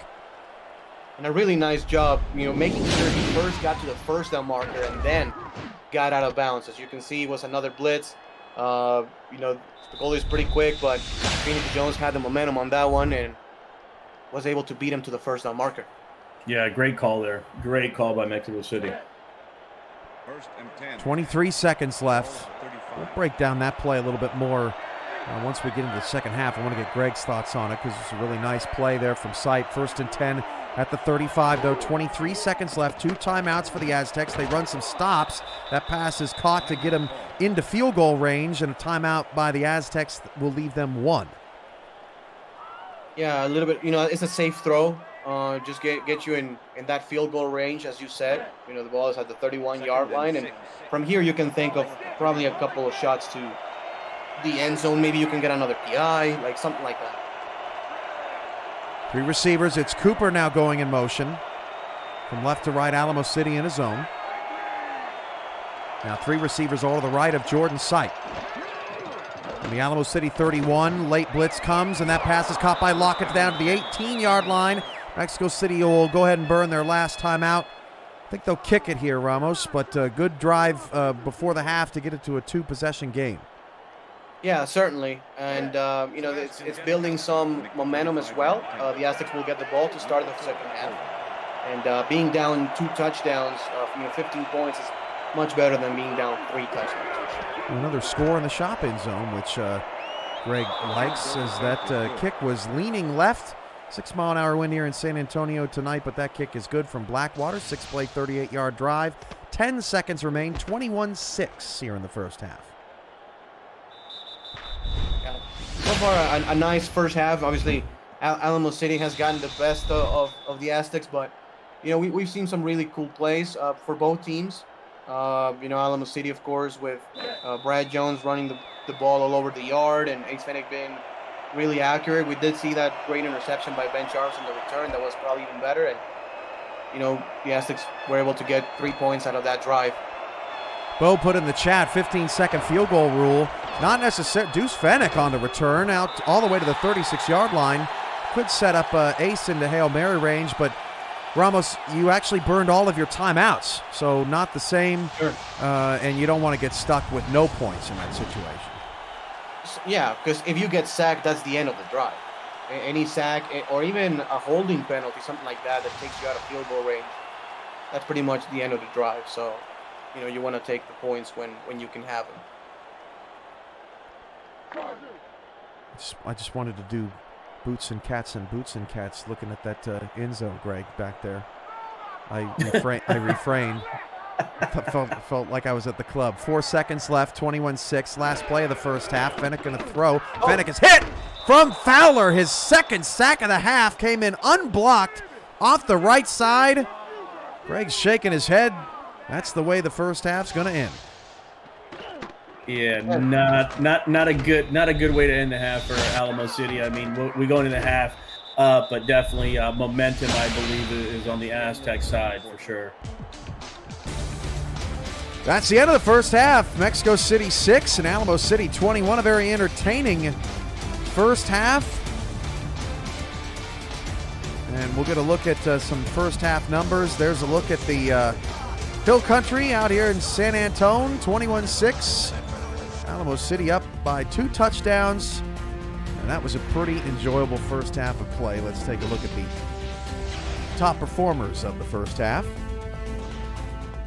And a really nice job, making sure he first got to the first down marker and then got out of bounds. As you can see, it was another blitz. The goalie is pretty quick, but Phoenix Jones had the momentum on that one and was able to beat him to the first down marker. Yeah, great call there. Great call by Mexico City. First and 10. 23 seconds left. We'll break down that play a little bit more once we get into the second half. I want to get Greg's thoughts on it because it's a really nice play there from Sipe. 1st and 10 at the 35, though. 23 seconds left. 2 timeouts for the Aztecs. They run some stops. That pass is caught to get them into field goal range, and a timeout by the Aztecs will leave them 1. Yeah, a little bit. It's a safe throw. Just get you in that field goal range, as you said. The ball is at the 31-yard line, and from here you can think of probably a couple of shots to the end zone. Maybe you can get another PI, like something like that. 3 receivers. It's Cooper now going in motion. From left to right, Alamo City in a zone. Now 3 receivers all to the right of Jordan Sipe. From the Alamo City 31, late blitz comes, and that pass is caught by Lockett down to the 18-yard line. Mexico City will go ahead and burn their last timeout. I think they'll kick it here, Ramos, but a good drive before the half to get it to a 2-possession game. Yeah, certainly. And, it's building some momentum as well. The Aztecs will get the ball to start the second half. And being down 2 touchdowns, 15 points is much better than being down 3 touchdowns. Another score in the shop-in zone, which Greg likes, as that kick was leaning left. 6-mile-an-hour wind here in San Antonio tonight, but that kick is good from Blackwater. 6-play, 38-yard drive. 10 seconds remain, 21-6 here in the first half. Yeah. So far, a nice first half. Obviously, Alamo City has gotten the best of the Aztecs, but we've seen some really cool plays for both teams. Alamo City, of course, with Brad Jones running the ball all over the yard and Ace Fenech being really accurate. We did see that great interception by Ben Sharps in the return. That was probably even better. And, the Aztecs were able to get 3 points out of that drive. Bo put in the chat, 15-second field goal rule. Not necessary. Deuce Fenech on the return, out all the way to the 36-yard line. Could set up Ace into Hail Mary range, but Ramos, you actually burned all of your timeouts, so not the same, Sure. And you don't want to get stuck with no points in that situation. Yeah, because if you get sacked, that's the end of the drive. Any sack or even a holding penalty, something like that takes you out of field goal range, that's pretty much the end of the drive. So, you want to take the points when you can have them. I just wanted to do boots and cats, looking at that end zone, Greg, back there. I refrained. Felt like I was at the club. 4 seconds left, 21-6. Last play of the first half. Fenech going to throw. Fenech is hit from Fowler. His second sack of the half came in unblocked off the right side. Greg's shaking his head. That's the way the first half's going to end. Yeah, not a good way to end the half for Alamo City. I mean, we're going into the half, but definitely momentum, I believe, is on the Aztec side for sure. That's the end of the first half. Mexico City 6 and Alamo City 21. A very entertaining first half. And we'll get a look at some first half numbers. There's a look at the Hill Country out here in San Antone, 21-6. Alamo City up by 2 touchdowns. And that was a pretty enjoyable first half of play. Let's take a look at the top performers of the first half.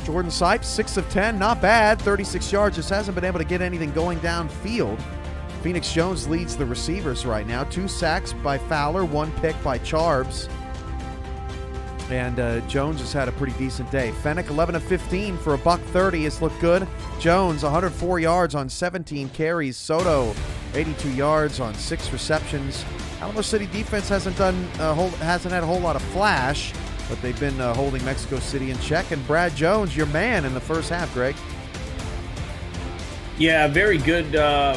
Jordan Sipes, 6 of 10, not bad, 36 yards, just hasn't been able to get anything going downfield. Phoenix Jones leads the receivers right now. 2 sacks by Fowler, 1 pick by Charbs. And Jones has had a pretty decent day. Fenech, 11 of 15 for a $130. It's looked good. Jones, 104 yards on 17 carries. Soto, 82 yards on 6 receptions. Alamo City defense hasn't had a whole lot of flash, but they've been holding Mexico City in check. And Brad Jones, your man in the first half, Greg. Yeah, very good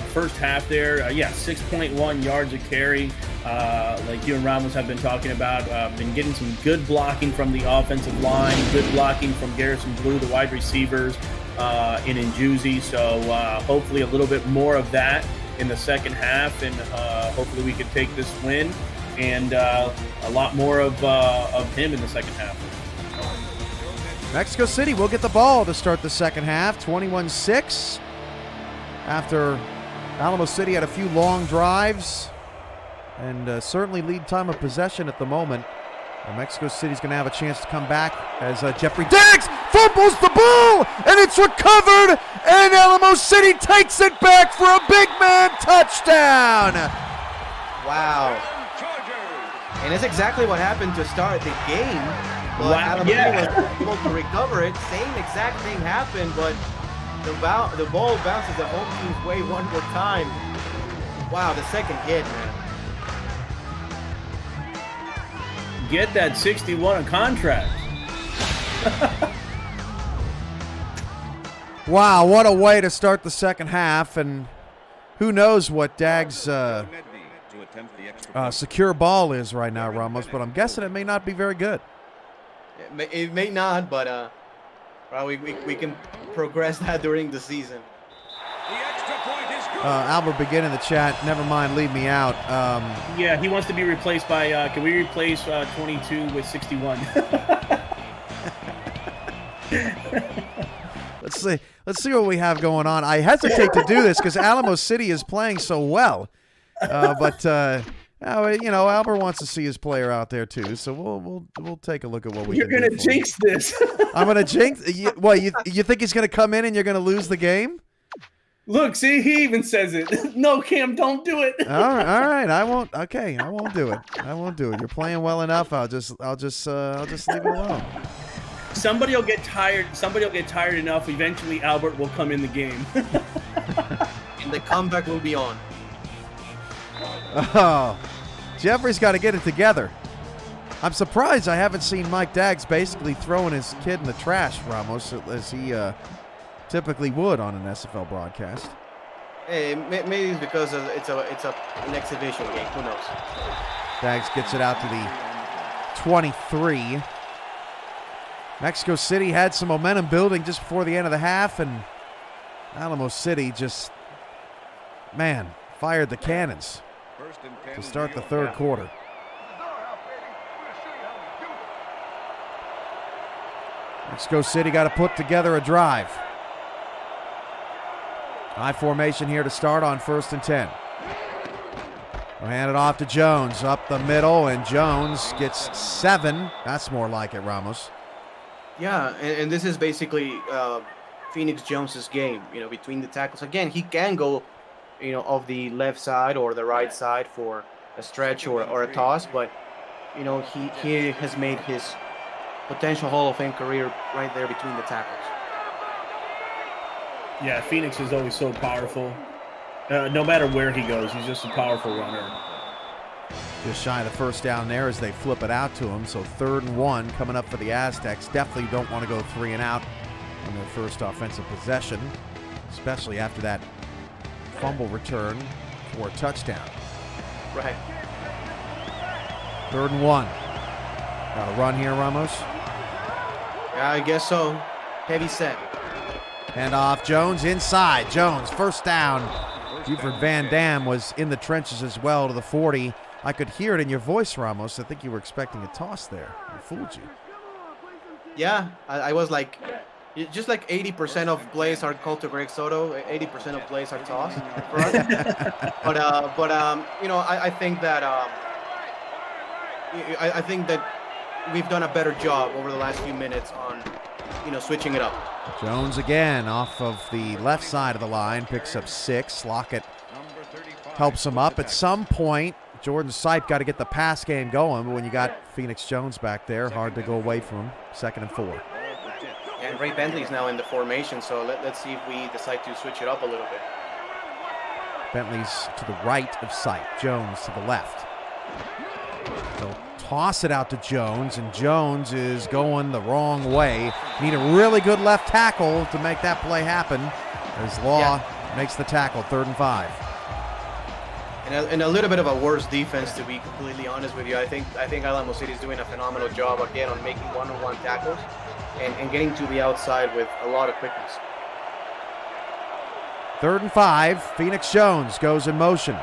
first half there. 6.1 yards a carry. Like you and Ramos have been talking about, been getting some good blocking from the offensive line, good blocking from Garrison Blue, the wide receivers, in Njuzzi. So hopefully a little bit more of that in the second half, and hopefully we could take this win and a lot more of him in the second half. Mexico City will get the ball to start the second half, 21-6. After Alamo City had a few long drives and certainly lead time of possession at the moment. Mexico City's going to have a chance to come back as Jeffrey Diggs fumbles the ball, and it's recovered, and Alamo City takes it back for a big man touchdown. Wow. And that's exactly what happened to start the game. But Alamo City was able to recover it. Same exact thing happened, but the ball bounces the home team's way one more time. Wow, the second hit, man. Get that 61 a contract. Wow, what a way to start the second half, and who knows what Dag's secure ball is right now, Ramos, but I'm guessing it may not be very good. It may not, but we can progress that during the season. Albert Begin in the chat, never mind, leave me out. Yeah, he wants to be replaced by, can we replace 22 with 61? Let's see what we have going on. I hesitate to do this because Alamo City is playing so well. But Albert wants to see his player out there too, so we'll take a look at what we can do. You're going to jinx this. I'm going to jinx? What, you think he's going to come in and you're going to lose the game? Look, see, he even says it. No, Cam, don't do it. All right. I won't. Okay, I won't do it. You're playing well enough. I'll just leave it alone. Somebody will get tired enough. Eventually, Albert will come in the game. And the comeback will be on. Oh, Jeffrey's got to get it together. I'm surprised I haven't seen Mike Daggs basically throwing his kid in the trash, Ramos, as he typically would on an SFL broadcast. Hey, maybe it's because it's an exhibition game. Who knows? Daggs gets it out to the 23. Mexico City had some momentum building just before the end of the half, and Alamo City just, man, fired the cannons to start the third quarter. Mexico City got to put together a drive. High formation here to start on 1st and 10. We'll hand it off to Jones up the middle, and Jones gets 7. That's more like it, Ramos. Yeah, and this is basically Phoenix Jones's game, between the tackles. Again, he can go, off the left side or the right side for a stretch or a toss, but, he has made his potential Hall of Fame career right there between the tackles. Yeah, Phoenix is always so powerful. No matter where he goes, he's just a powerful runner. Just shy of the first down there as they flip it out to him. So 3rd and 1 coming up for the Aztecs. Definitely don't want to go 3 and out on their first offensive possession, especially after that fumble return for a touchdown. Right. 3rd and 1. Got a run here, Ramos? I guess so. Heavy set. Hand off, Jones inside. Jones, first down. Buford Van Dam was in the trenches as well to the 40. I could hear it in your voice, Ramos. I think you were expecting a toss there. I fooled you. Yeah, I was like, just like 80% of plays are called to Greg Soto, 80% of plays are tossed for us. but I think that I think that we've done a better job over the last few minutes on, switching it up. Jones again off of the left side of the line, picks up 6. Lockett helps him up. At some point, Jordan Sipe got to get the pass game going, but when you got Phoenix Jones back there, hard to go away from him. 2nd and 4. And Ray Bentley's now in the formation, so let's see if we decide to switch it up a little bit. Bentley's to the right of Sipe, Jones to the left. They'll toss it out to Jones, and Jones is going the wrong way. Need a really good left tackle to make that play happen, as Law makes the tackle. 3rd and 5. And a little bit of a worse defense, to be completely honest with you. I think Alamo City is doing a phenomenal job again on making one-on-one tackles and getting to the outside with a lot of quickness. 3rd and 5. Phoenix Jones goes in motion.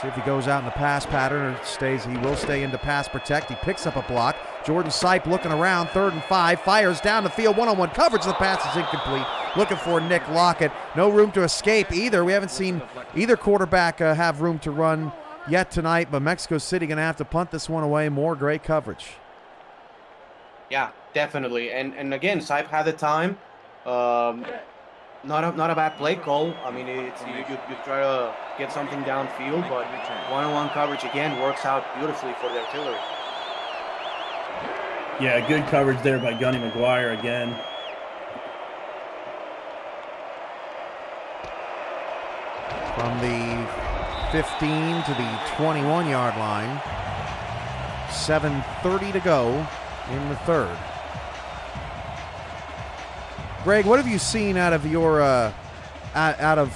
See if he goes out in the pass pattern or stays. He will stay into pass protect. He picks up a block. Jordan Sipe looking around. 3rd and 5. Fires down the field. One-on-one coverage. The pass is incomplete. Looking for Nick Lockett. No room to escape either. We haven't seen either quarterback have room to run yet tonight, but Mexico City going to have to punt this one away. More great coverage. Yeah, definitely. And again, Sipe had the time. Not a bad play call. I mean, it's you try to get something downfield, but one-on-one coverage again works out beautifully for the artillery. Yeah, good coverage there by Gunny McGuire again. From the 15 to the 21-yard line. 7:30 to go in the 3rd. Greg, what have you seen out of your out of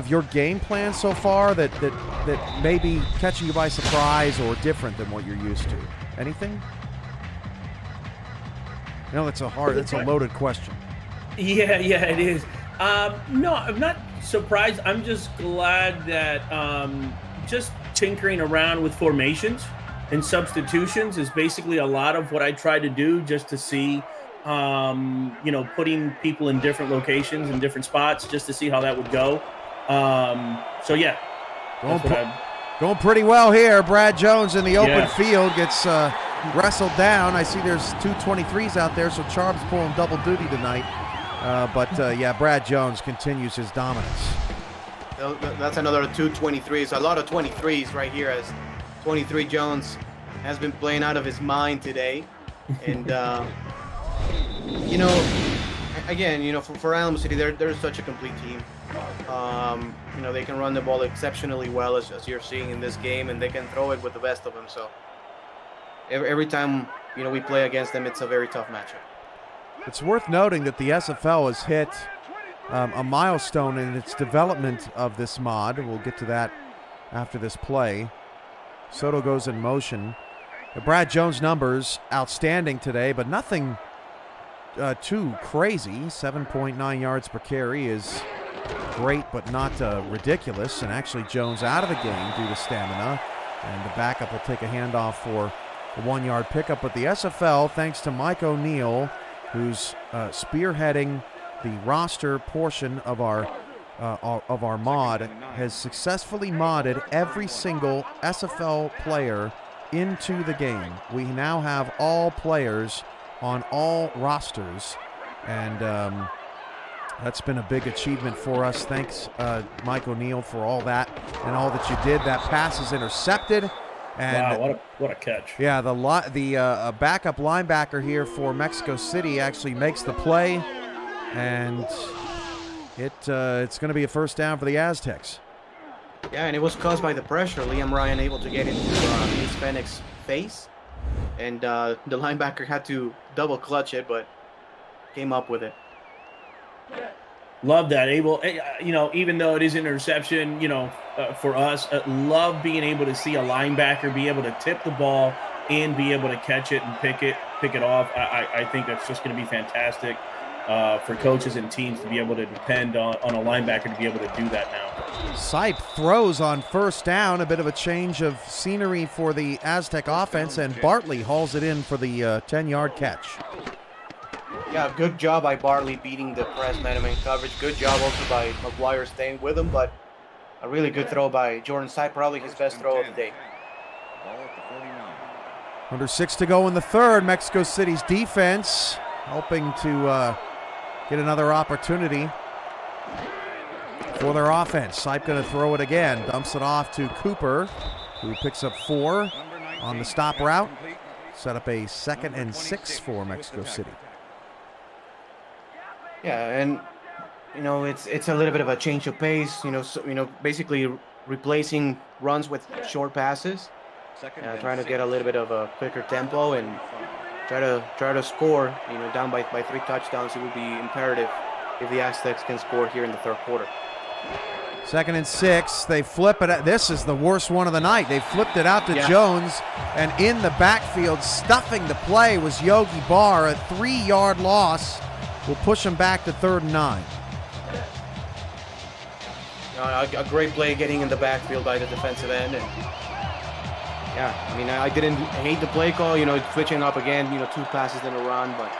your game plan so far that may be catching you by surprise or different than what you're used to? Anything? That's a loaded question. Yeah, it is. No, I'm not surprised. I'm just glad that just tinkering around with formations and substitutions is basically a lot of what I try to do, just to see, putting people in different locations and different spots just to see how that would go. So yeah, going pretty well here. Brad Jones in the open field gets wrestled down. I see there's 2 23s out there, so Charb's pulling double duty tonight. Brad Jones continues his dominance. That's another 2 23s. A lot of 23s right here, as 23 Jones has been playing out of his mind today. And, again, for Alamo City, they're such a complete team. They can run the ball exceptionally well, as you're seeing in this game, and they can throw it with the best of them. So every time we play against them, it's a very tough matchup. It's worth noting that the SFL has hit a milestone in its development of this mod. We'll get to that after this play. Soto goes in motion. The Brad Jones numbers outstanding today, but nothing too crazy. 7.9 yards per carry is great, but not ridiculous. And actually, Jones out of the game due to stamina, and the backup will take a handoff for a 1-yard pickup. But the SFL, thanks to Mike O'Neill, who's spearheading the roster portion of our mod, has successfully modded every single SFL player into the game. We now have all players on all rosters, and that's been a big achievement for us. Thanks, Mike O'Neill, for all that and all that you did. That pass is intercepted. And wow, what a catch. Yeah, the backup linebacker here for Mexico City actually makes the play, and it's going to be a first down for the Aztecs. Yeah, and it was caused by the pressure. Liam Ryan able to get into Hispanic's face, and the linebacker had to double clutch it, but came up with it. Love that. Even though it is an interception, for us, love being able to see a linebacker be able to tip the ball and be able to catch it and pick it off. I think that's just going to be fantastic for coaches and teams to be able to depend on a linebacker to be able to do that now. Sipe throws on first down, a bit of a change of scenery for the Aztec offense, and Bartley hauls it in for the 10-yard catch. Yeah, good job by Bartley beating the press man-to-man coverage. Good job also by McGuire staying with him, but a really good throw by Jordan Sipe, probably his best throw of the day. Under 6 to go in the third. Mexico City's defense hoping to get another opportunity for their offense. Sipe going to throw it again. Dumps it off to Cooper, who picks up 4 on the stop route. Set up a 2nd and 6 for Mexico City. Yeah, and it's a little bit of a change of pace. Basically replacing runs with short passes, trying to get a little bit of a quicker tempo and try to score. Down by 3 touchdowns, it would be imperative if the Aztecs can score here in the third quarter. 2nd and 6. They flip it. This is the worst one of the night. They flipped it out to Jones, and in the backfield, stuffing the play was Yogi Barr. A 3-yard loss will push him back to 3rd and 9. A great play getting in the backfield by the defensive end. And I didn't hate the play call, switching up again, 2 passes in a run, but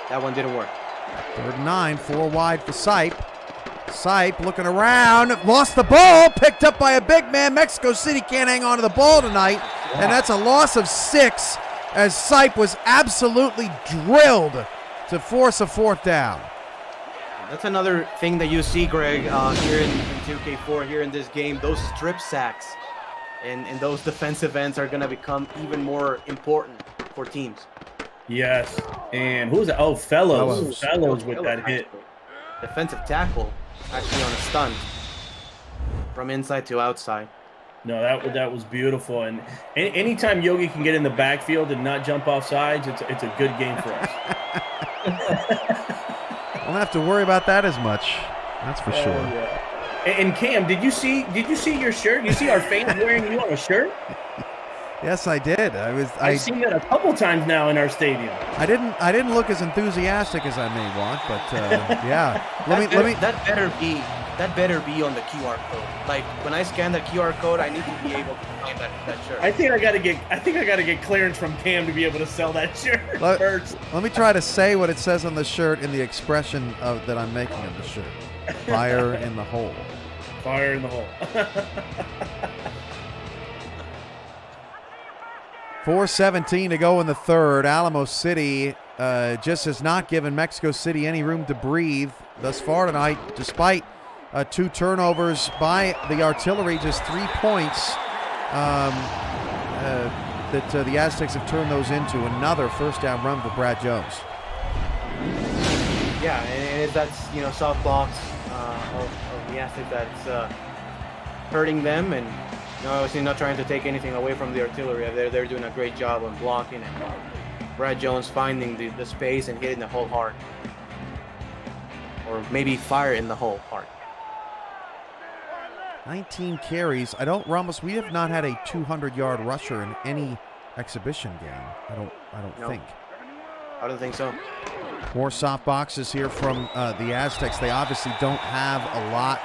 that one didn't work. 3rd and 9, 4 wide for Sipe. Sipe looking around, lost the ball, picked up by a big man. Mexico City can't hang on to the ball tonight, and that's a loss of 6 as Sipe was absolutely drilled to force a 4th down. That's another thing that you see, Greg, here in 2K4, here in this game. Those strip sacks and those defensive ends are going to become even more important for teams. Yes, and who's that? Oh, Fellows with that hit. Defensive tackle, actually on a stunt from inside to outside. No, that was beautiful. And anytime Yogi can get in the backfield and not jump off sides, it's a good game for us. Won't have to worry about that as much. That's for sure. Yeah. And Cam, did you see your shirt? You see our fans wearing you on a shirt? Yes, I did. I've seen that a couple times now in our stadium. I didn't look as enthusiastic as I may want, but yeah. That better be on the QR code. Like when I scan the QR code, I need to be able to find that shirt. I think I gotta get clearance from Cam to be able to sell that shirt first. Let me try to say what it says on the shirt in the expression that I'm making of the shirt. Fire in the hole. Fire in the hole. 4:17 to go in the third. Alamo City just has not given Mexico City any room to breathe thus far tonight, despite 2 turnovers by the artillery, just 3 points that the Aztecs have turned those into. Another first down run for Brad Jones. Yeah, and that's soft box of the the Aztecs that's hurting them, and obviously not trying to take anything away from the artillery. They're doing a great job on blocking, and Brad Jones finding the space and hitting the hole hard, or maybe fire in the hole hard. 19 carries. Ramos, we have not had a 200-yard rusher in any exhibition game. I don't think. I don't think so. More soft boxes here from the Aztecs. They obviously don't have a lot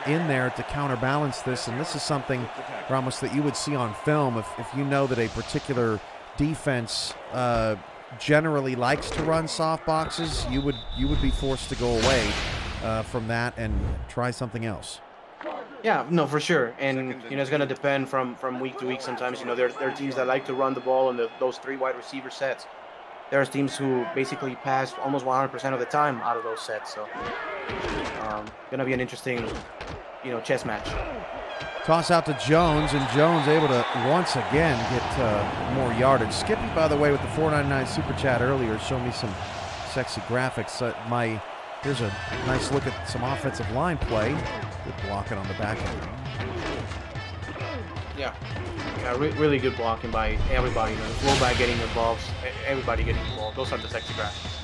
in there to counterbalance this, and this is something, Ramos, that you would see on film if you know that a particular defense generally likes to run soft boxes. You would be forced to go away from that and try something else. Yeah, no, for sure. And, it's going to depend from week to week sometimes. There are teams that like to run the ball in those 3 wide receiver sets. There are teams who basically pass almost 100% of the time out of those sets. So, going to be an interesting, chess match. Toss out to Jones, and Jones able to once again get more yardage. Skippy, by the way, with the $4.99 super chat earlier, showed me some sexy graphics. Here's a nice look at some offensive line play. Good blocking on the back end. Yeah, really good blocking by everybody. The fullback getting involved, everybody getting involved. Those are the sexy graphics.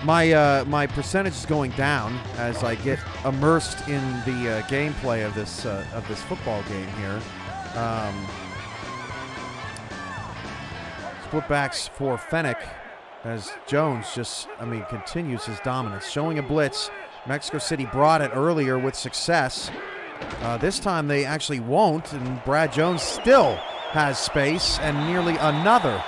My percentage is going down as I get immersed in the gameplay of this football game here. Split backs for Fennec as Jones continues his dominance, showing a blitz. Mexico City brought it earlier with success. This time they actually won't, and Brad Jones still has space and nearly another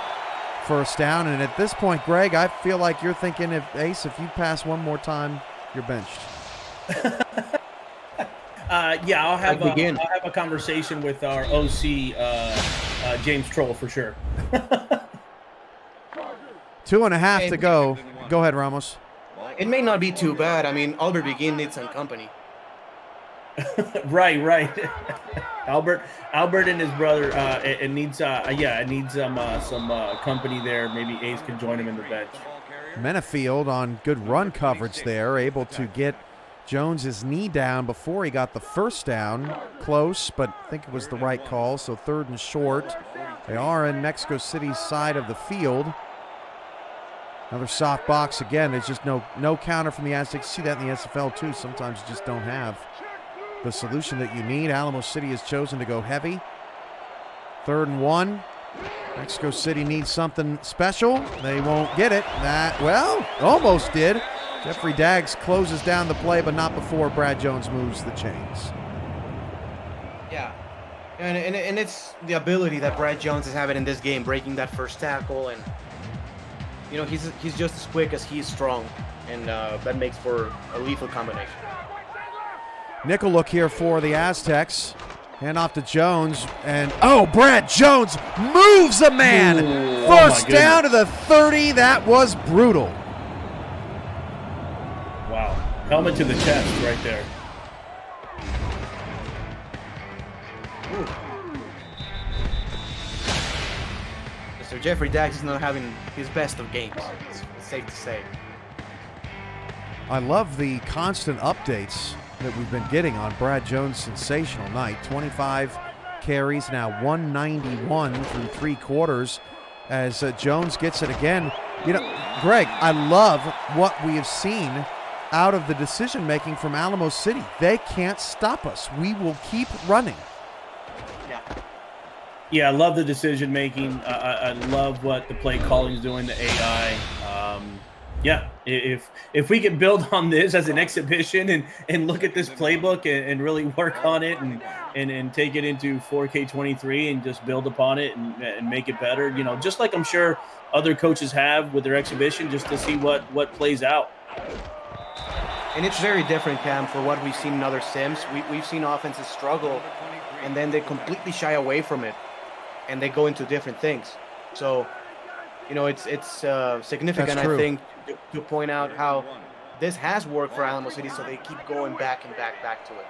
first down. And at this point, Greg, I feel like you're thinking, if you pass one more time, you're benched. I'll have a conversation with our OC, James Troll, for sure. 2.5 to go. Go ahead, Ramos. It may not be too bad. Albert Begin needs some company. Right. Albert and his brother. It needs some company there. Maybe Ace can join him in the bench. Menafield on good run coverage there, able to get Jones's knee down before he got the first down. Close, but I think it was the right call. So 3rd and short. They are in Mexico City's side of the field. Another soft box again. There's just no counter from the Aztecs. You see that in the SFL too. Sometimes you just don't have the solution that you need. Alamo City has chosen to go heavy. 3rd and 1. Mexico City needs something special. They won't get it. Almost did. Jeffrey Daggs closes down the play, but not before Brad Jones moves the chains. Yeah. And it's the ability that Brad Jones is having in this game, breaking that first tackle, and he's just as quick as he's strong, and that makes for a lethal combination. Nickel look here for the Aztecs. Hand off to Jones, and Brad Jones moves a man. Ooh, First down to the 30. That was brutal. Wow. Helmet to the chest right there. Ooh. Mr. Jeffrey Daggs is not having his best of games. It's safe to say. I love the constant updates that we've been getting on Brad Jones' sensational night. 25 carries, now 191 through 3 quarters as Jones gets it again. Greg, I love what we have seen out of the decision-making from Alamo City. They can't stop us. We will keep running. Yeah, I love the decision-making. I love what the play calling is doing, the AI. If we can build on this as an exhibition and look at this playbook and really work on it and take it into 4K23 and just build upon it and make it better, just like I'm sure other coaches have with their exhibition, just to see what plays out. And it's very different, Cam, for what we've seen in other sims. We've seen offenses struggle, and then they completely shy away from it, and they go into different things. So, it's significant, I think, to point out how this has worked for Alamo City, so they keep going back to it.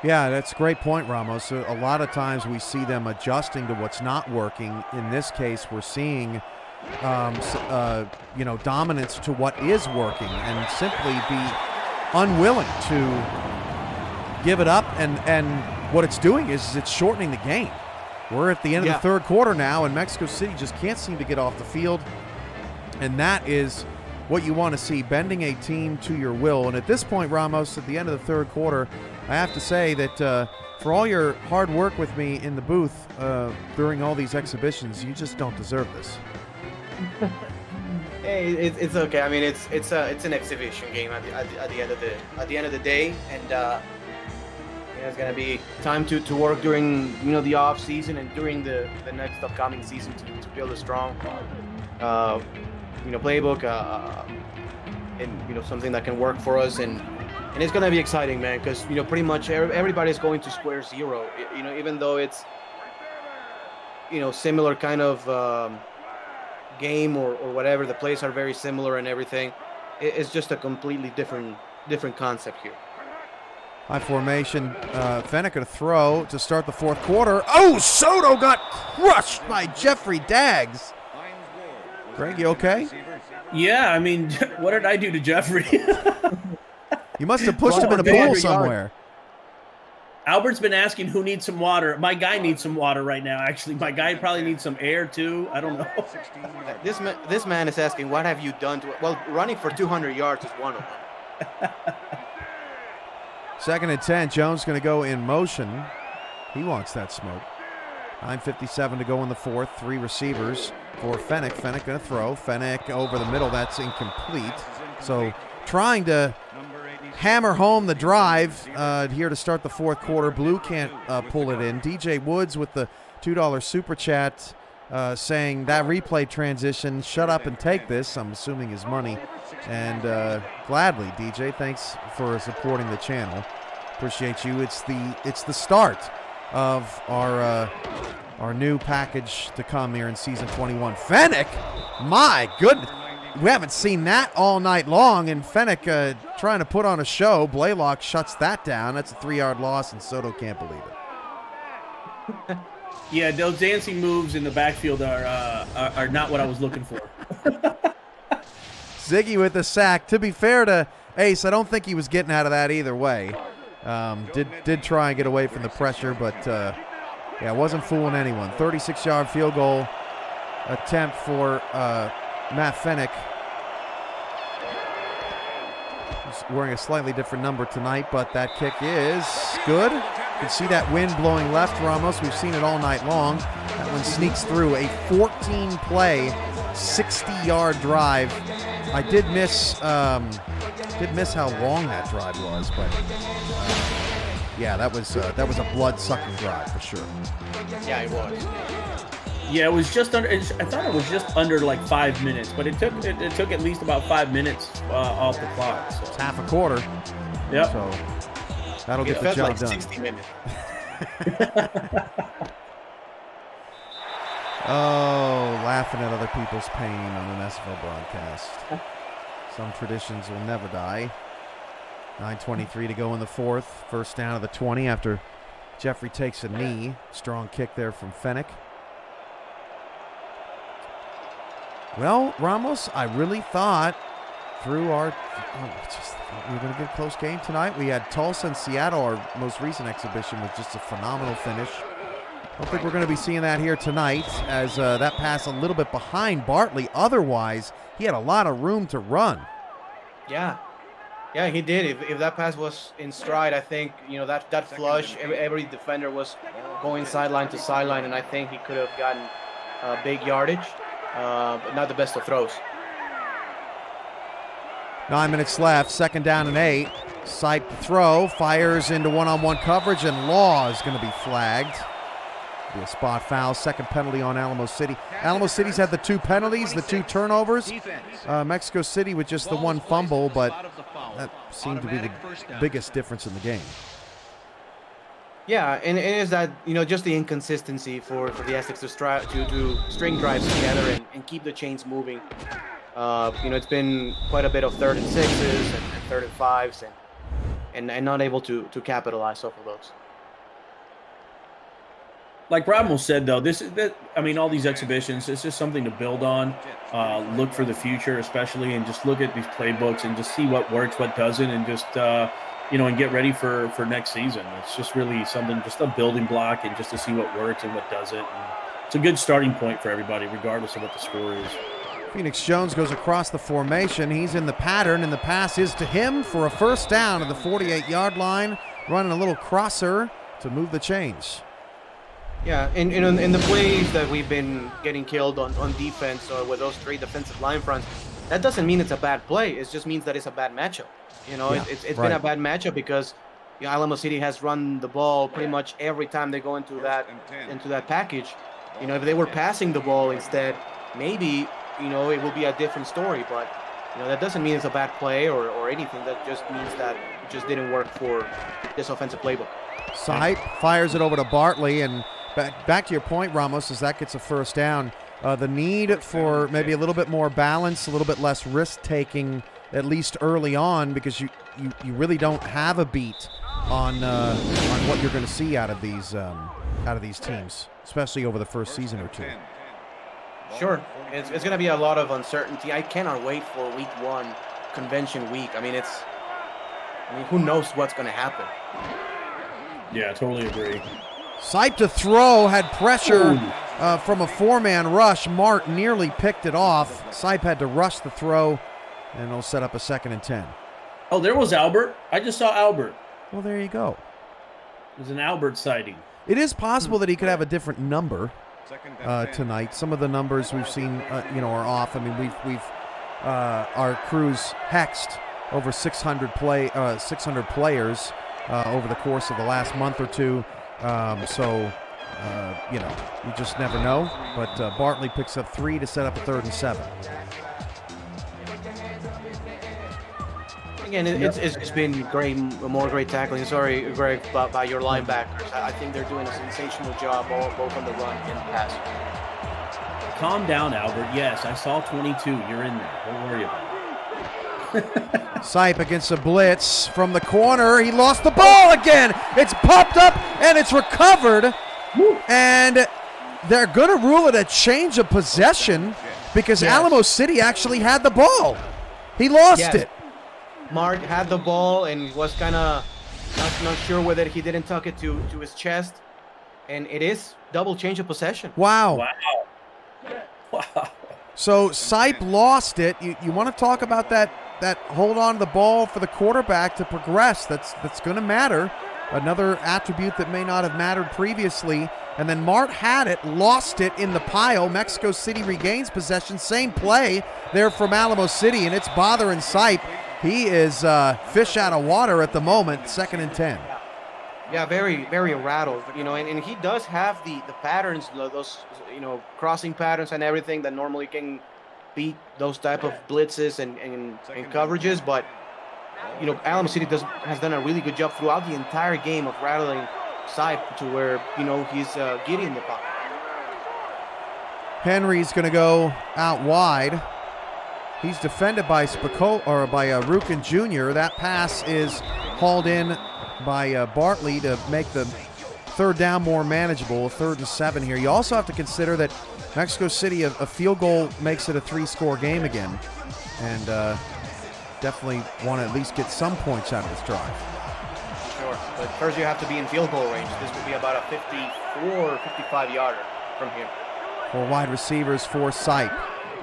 Yeah, that's a great point, Ramos. A lot of times we see them adjusting to what's not working. In this case, we're seeing, dominance to what is working and simply be unwilling to give it up, and what it's doing is it's shortening the game. We're at the end of the third quarter now, and Mexico City just can't seem to get off the field, and that is what you want to see, bending a team to your will. And at this point, Ramos, at the end of the third quarter, I have to say that for all your hard work with me in the booth during all these exhibitions, you just don't deserve this. Hey, it's okay. I mean, it's an exhibition game at the end of the day, and it's gonna be time to work during the off season and during the next upcoming season to build a strong playbook and something that can work for us, and it's gonna be exciting, man, because pretty much everybody's going to square zero. Even though it's similar kind of game or whatever, the plays are very similar and everything. It's just a completely different concept here. High formation, Fennec gonna throw to start the fourth quarter. Oh, Soto got crushed by Jeffrey Daggs. Greg, you okay? Yeah, I mean, what did I do to Jeffrey? You must have pushed him in a pool somewhere. Albert's been asking who needs some water. My guy needs some water right now, actually. My guy probably needs some air, too. I don't know. This man is asking, what have you done to it? Well, running for 200 yards is one of them. 2nd and 10, Jones going to go in motion. He wants that smoke. 9:57 to go in the fourth. 3 receivers for Fennec. Fennec going to throw. Fennec over the middle. That's incomplete. So trying to hammer home the drive here to start the fourth quarter. Blue can't pull it in. DJ Woods with the $2 super chat saying that replay transition, shut up and take this. I'm assuming his money. And gladly, DJ, thanks for supporting the channel. Appreciate you. It's the start of our new package to come here in season 21. Fennec, my goodness. We haven't seen that all night long, and Fennec trying to put on a show. Blaylock shuts that down. That's a 3-yard loss, and Soto can't believe it. Yeah, those dancing moves in the backfield are not what I was looking for. Ziggy with the sack. To be fair to Ace, I don't think he was getting out of that either way. Did try and get away from the pressure, but yeah, wasn't fooling anyone. 36-yard field goal attempt for Matt Fennec. He's wearing a slightly different number tonight, but that kick is good. You can see that wind blowing left, Ramos. We've seen it all night long. That one sneaks through a 14-play, 60-yard drive. I did miss how long that drive was, but yeah, that was a blood-sucking drive for sure. Yeah, it was. Yeah, it was just under. I thought it was just under like 5 minutes, but it took at least about 5 minutes off the clock. So. It's half a quarter. Yep. So that'll get the job done. 60 minutes. Oh, laughing at other people's pain on an SFL broadcast. Some traditions will never die. 9:23 to go in the fourth. First down of the 20 after Jeffrey takes a knee. Strong kick there from Fennec. Well, Ramos, I really thought through we were going to get a close game tonight. We had Tulsa and Seattle. Our most recent exhibition was just a phenomenal finish. I don't think we're going to be seeing that here tonight, as that pass a little bit behind Bartley. Otherwise, he had a lot of room to run. Yeah, he did. If that pass was in stride, I think that flush. Every defender was going sideline to sideline, and I think he could have gotten big yardage, but not the best of throws. 9 minutes left. 2nd down and 8. Sight to throw. Fires into one-on-one coverage, and Law is going to be flagged. Be a spot foul. Second penalty on Alamo City. Alamo City's had the 2 penalties, the 2 turnovers. Mexico City with just the 1 fumble, but that seemed to be the biggest difference in the game. Yeah, and it is that just the inconsistency for the Aztecs to string drives together and keep the chains moving. It's been quite a bit of 3rd and 6s and 3rd and 5s and not able to capitalize off of those. Like Ramos said, though, all these exhibitions, it's just something to build on, look for the future, especially, and just look at these playbooks and just see what works, what doesn't, and just and get ready for next season. It's just really something, just a building block, and just to see what works and what doesn't. And it's a good starting point for everybody, regardless of what the score is. Phoenix Jones goes across the formation. He's in the pattern, and the pass is to him for a first down at the 48-yard line, running a little crosser to move the chains. Yeah, and in the plays that we've been getting killed on defense or with those 3 defensive line fronts, that doesn't mean it's a bad play. It just means that it's a bad matchup. It's been a bad matchup because Alamo City has run the ball pretty much every time they go into that package. If they were passing the ball instead, maybe it will be a different story. But that doesn't mean it's a bad play or anything. That just means that it just didn't work for this offensive playbook. Saip fires it over to Bartley, and back to your point, Ramos, as that gets a first down. The need for maybe a little bit more balance, a little bit less risk-taking, at least early on, because you really don't have a beat on what you're going to see out of these teams, especially over the first season or 2. Sure, it's going to be a lot of uncertainty. I cannot wait for week 1, convention week. Who knows what's going to happen? Yeah, I totally agree. Saip to throw, had pressure from a 4-man rush. Mart nearly picked it off. Saip had to rush the throw, and it'll set up a 2nd and 10. Oh, there was Albert. I just saw Albert. Well, there you go. It was an Albert sighting. It is possible that he could have a different number tonight. Some of the numbers we've seen, are off. We've our crew's hexed over 600 players over the course of the last month or 2. You just never know. But Bartley picks up 3 to set up a 3rd and 7. Again, it's been great, more great tackling. Sorry, Greg, by your linebackers. I think they're doing a sensational job, both on the run and the pass. Calm down, Albert. Yes, I saw 22. You're in there. Don't worry about it. Saip against a blitz from the corner. He lost the ball again. It's popped up and it's recovered. And they're going to rule it a change of possession because Alamo City actually had the ball. He lost it. Mark had the ball and was kind of not sure whether he didn't tuck it to his chest. And it is double change of possession. Wow. So Saip lost it. You want to talk about that hold on to the ball for the quarterback to progress. That's going to matter. Another attribute that may not have mattered previously. And then Mart had it, lost it in the pile. Mexico City regains possession. Same play there from Alamo City, and it's bothering Saip. He is fish out of water at the moment, 2nd and 10. Yeah, very, very rattled, and he does have the patterns, those, crossing patterns and everything that normally can beat those type of blitzes and coverages. But, Alamo City has done a really good job throughout the entire game of rattling Saip to where, he's giddy in the pocket. Henry's going to go out wide. He's defended by Rukin Jr. That pass is hauled in by Bartley to make the 3rd down more manageable, 3rd and 7 here. You also have to consider that Mexico City, a field goal makes it a 3-score game again. And definitely want to at least get some points out of this drive. Sure, but first you have to be in field goal range. This would be about a 54, 55-yarder from here. 4 wide receivers for Saip.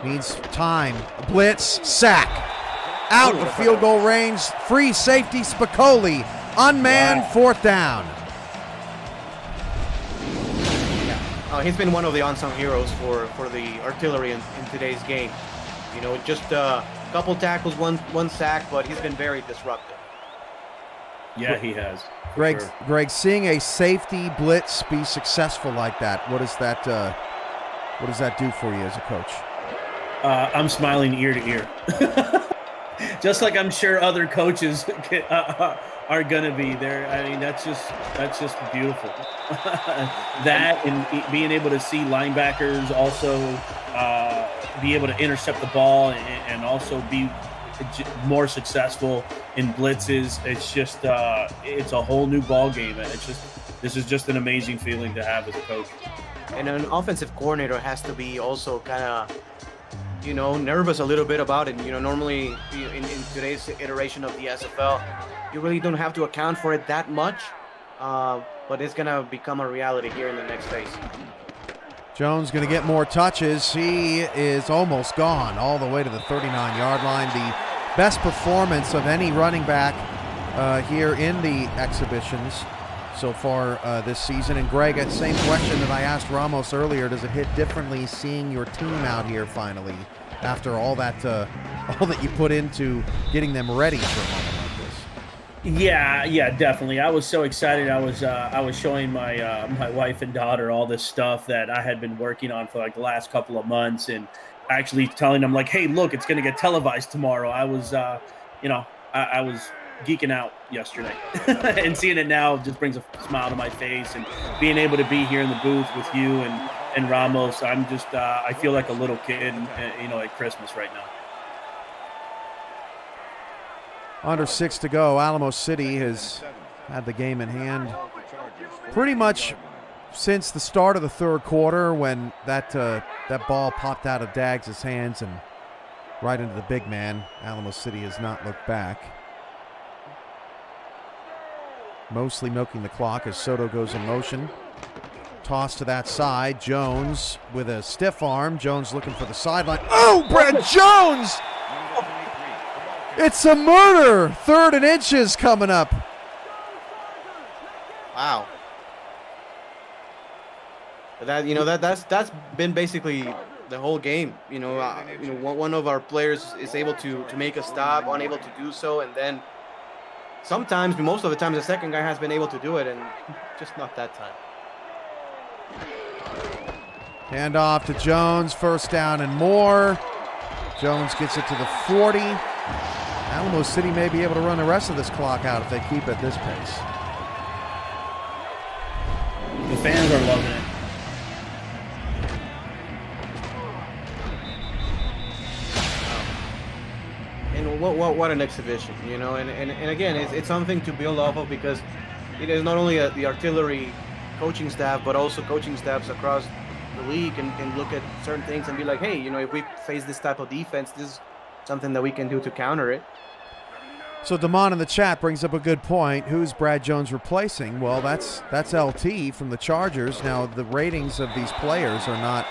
Needs time. Blitz, sack. Out of field goal range. Free safety, Spicoli. Unmanned, 4th down. He's been one of the unsung heroes for the artillery in today's game. Just a couple tackles, one sack, but he's been very disruptive. Yeah, he has. Greg, seeing a safety blitz be successful like that, what does that do for you as a coach? I'm smiling ear to ear. Just like I'm sure other coaches are going to be there. That's just beautiful. That and being able to see linebackers also be able to intercept the ball and also be more successful in blitzes. It's just it's a whole new ball game. This is just an amazing feeling to have as a coach. And an offensive coordinator has to be also kind of nervous a little bit about it. Normally in today's iteration of the SFL, you really don't have to account for it that much, but it's going to become a reality here in the next phase. Jones going to get more touches. He is almost gone all the way to the 39-yard line. The best performance of any running back here in the exhibitions so far this season. And Greg, that same question that I asked Ramos earlier, does it hit differently seeing your team out here finally after all that you put into getting them ready for a moment like this? Yeah, definitely. I was so excited. I was showing my my wife and daughter all this stuff that I had been working on for like the last couple of months, and actually telling them like, "Hey, look, it's going to get televised tomorrow." I was, I was geeking out yesterday, and seeing it now just brings a smile to my face. And being able to be here in the booth with you and Ramos, I'm just, I feel like a little kid, at Christmas right now. Under 6 to go. Alamo City has had the game in hand pretty much since the start of the third quarter, when that ball popped out of Daggs' hands and right into the big man. Alamo City has not looked back. Mostly milking the clock as Soto goes in motion. Toss to that side. Jones with a stiff arm. Jones looking for the sideline. Oh, Brad Jones! It's a murder! 3rd and inches coming up. Wow. That's been basically the whole game. One of our players is able to make a stop, unable to do so, and then sometimes, most of the time, the second guy has been able to do it, and just not that time. Hand off to Jones, 1st down and more. Jones gets it to the 40. Alamo City may be able to run the rest of this clock out if they keep at this pace. The fans are loving it. And what an exhibition, and again, it's something to build off of, because it is not only the artillery coaching staff, but also coaching staffs across the league and look at certain things and be like, hey, if we face this type of defense, this is something that we can do to counter it. So Damon in the chat brings up a good point. Who's Brad Jones replacing? Well, that's LT from the Chargers. Now, the ratings of these players are not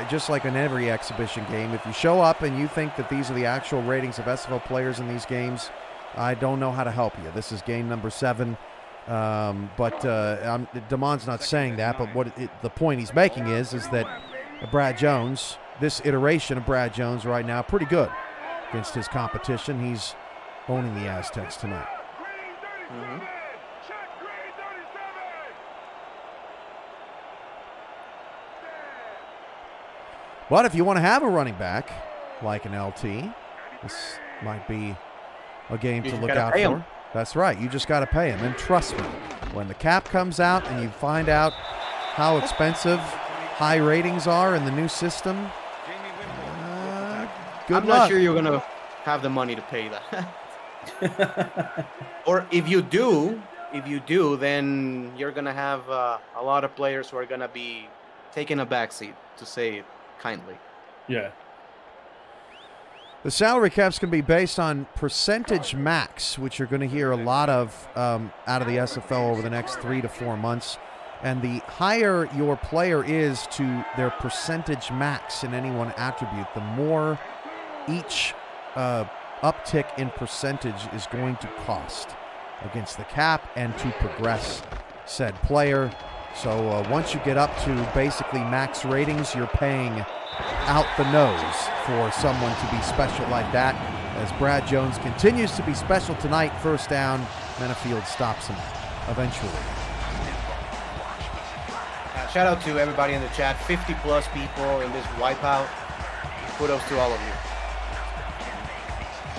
just like in every exhibition game. If you show up and you think that these are the actual ratings of SFL players in these games, I don't know how to help you. This is game number 7. Damon's not saying that, but the point he's making is that Brad Jones, this iteration of Brad Jones right now, pretty good against his competition. He's owning the Aztecs tonight. Mm-hmm. But if you want to have a running back like an LT, this might be a game to look out for. That's right. You just got to pay him. And trust me, when the cap comes out and you find out how expensive high ratings are in the new system, good luck. I'm not sure you're going to have the money to pay that. Or if you do, then you're going to have a lot of players who are going to be taking a backseat, to say it kindly. Yeah. The salary caps can be based on percentage max, which you're going to hear a lot of out of the SFL over the next 3 to 4 months. And the higher your player is to their percentage max in any one attribute, the more each uptick in percentage is going to cost against the cap and to progress said player. So once you get up to basically max ratings, you're paying out the nose for someone to be special like that. As Brad Jones continues to be special tonight, 1st down, Menafield stops him eventually. Shout out to everybody in the chat, 50+ people in this wipeout. Kudos to all of you.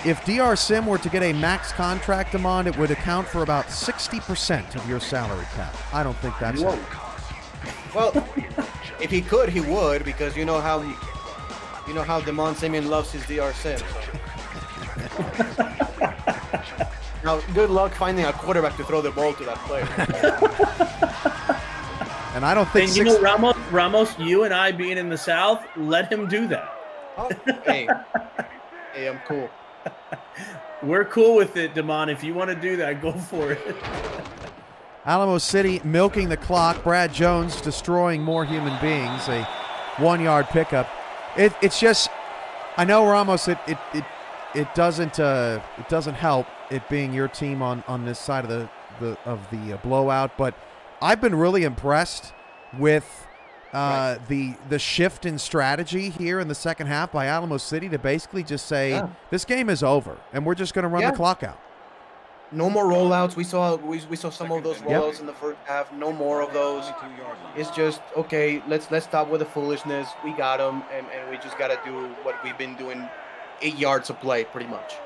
If DR Sim were to get a max contract demand, it would account for about 60% of your salary cap. I don't think that's it. Well, if he could, he would, because you know how Damon Simeon loves his DR Sim. So. Now, good luck finding a quarterback to throw the ball to that player. And I don't think. And Ramos, you and I being in the South, let him do that. Oh, hey, I'm cool. We're cool with it, Damon. If you want to do that, go for it. Alamo City milking the clock. Brad Jones destroying more human beings. A 1-yard pickup. It's just, I know, Ramos. It doesn't help it being your team on this side of the blowout. But I've been really impressed with the shift in strategy here in the second half by Alamo City to basically just say this game is over and we're just going to run the clock out. No more rollouts. We saw some of those rollouts in the first half. No more of those. It's just, okay, let's stop with the foolishness. We got them, and we just got to do what we've been doing, 8 yards of play, pretty much.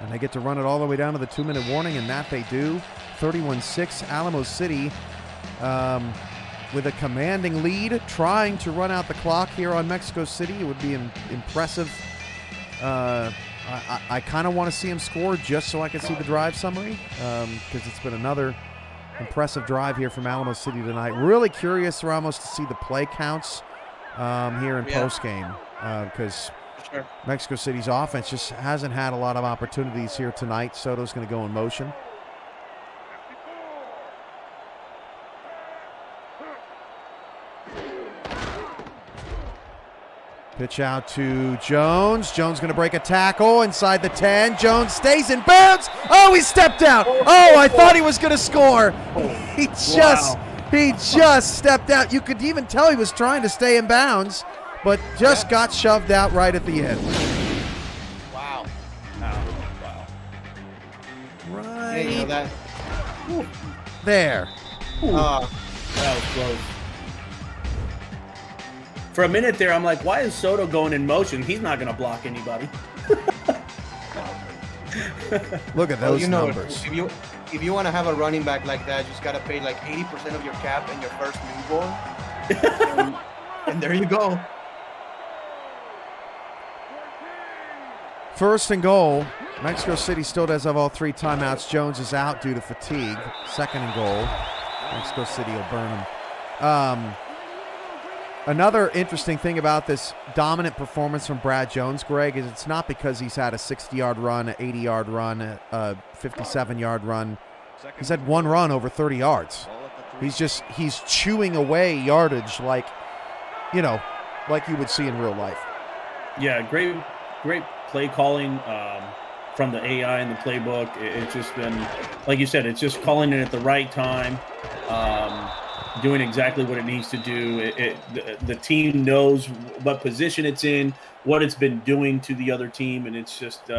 And they get to run it all the way down to the 2-minute warning, and that they do. 31-6, Alamo City with a commanding lead, trying to run out the clock here on Mexico City. It would be impressive. I kind of want to see him score just so I can see the drive summary, because it's been another impressive drive here from Alamo City tonight. Really curious, Ramos, to see the play counts here in postgame, because Mexico City's offense just hasn't had a lot of opportunities here tonight. Soto's going to go in motion. Pitch out to Jones. Jones going to break a tackle inside the 10. Jones stays in bounds. Oh, he stepped out. Oh, I thought he was going to score. He just stepped out. You could even tell he was trying to stay in bounds, but just got shoved out right at the end. Wow. Right you know that. there. That was close. For a minute there, I'm like, why is Soto going in motion? He's not going to block anybody. Look at those numbers. If you want to have a running back like that, you just got to pay like 80% of your cap in your first newborn. and there you go. First and goal. Mexico City still does have all 3 timeouts. Jones is out due to fatigue. Second and goal. Mexico City will burn him. Another interesting thing about this dominant performance from Brad Jones, Greg, is it's not because he's had a 60-yard run, an 80-yard run, a 57-yard run. He's had 1 run over 30 yards. He's chewing away yardage like you would see in real life. Yeah, great play calling from the AI in the playbook. It's just been, like you said, it's just calling it at the right time. Doing exactly what it needs to do. The team knows what position it's in, what it's been doing to the other team, and it's just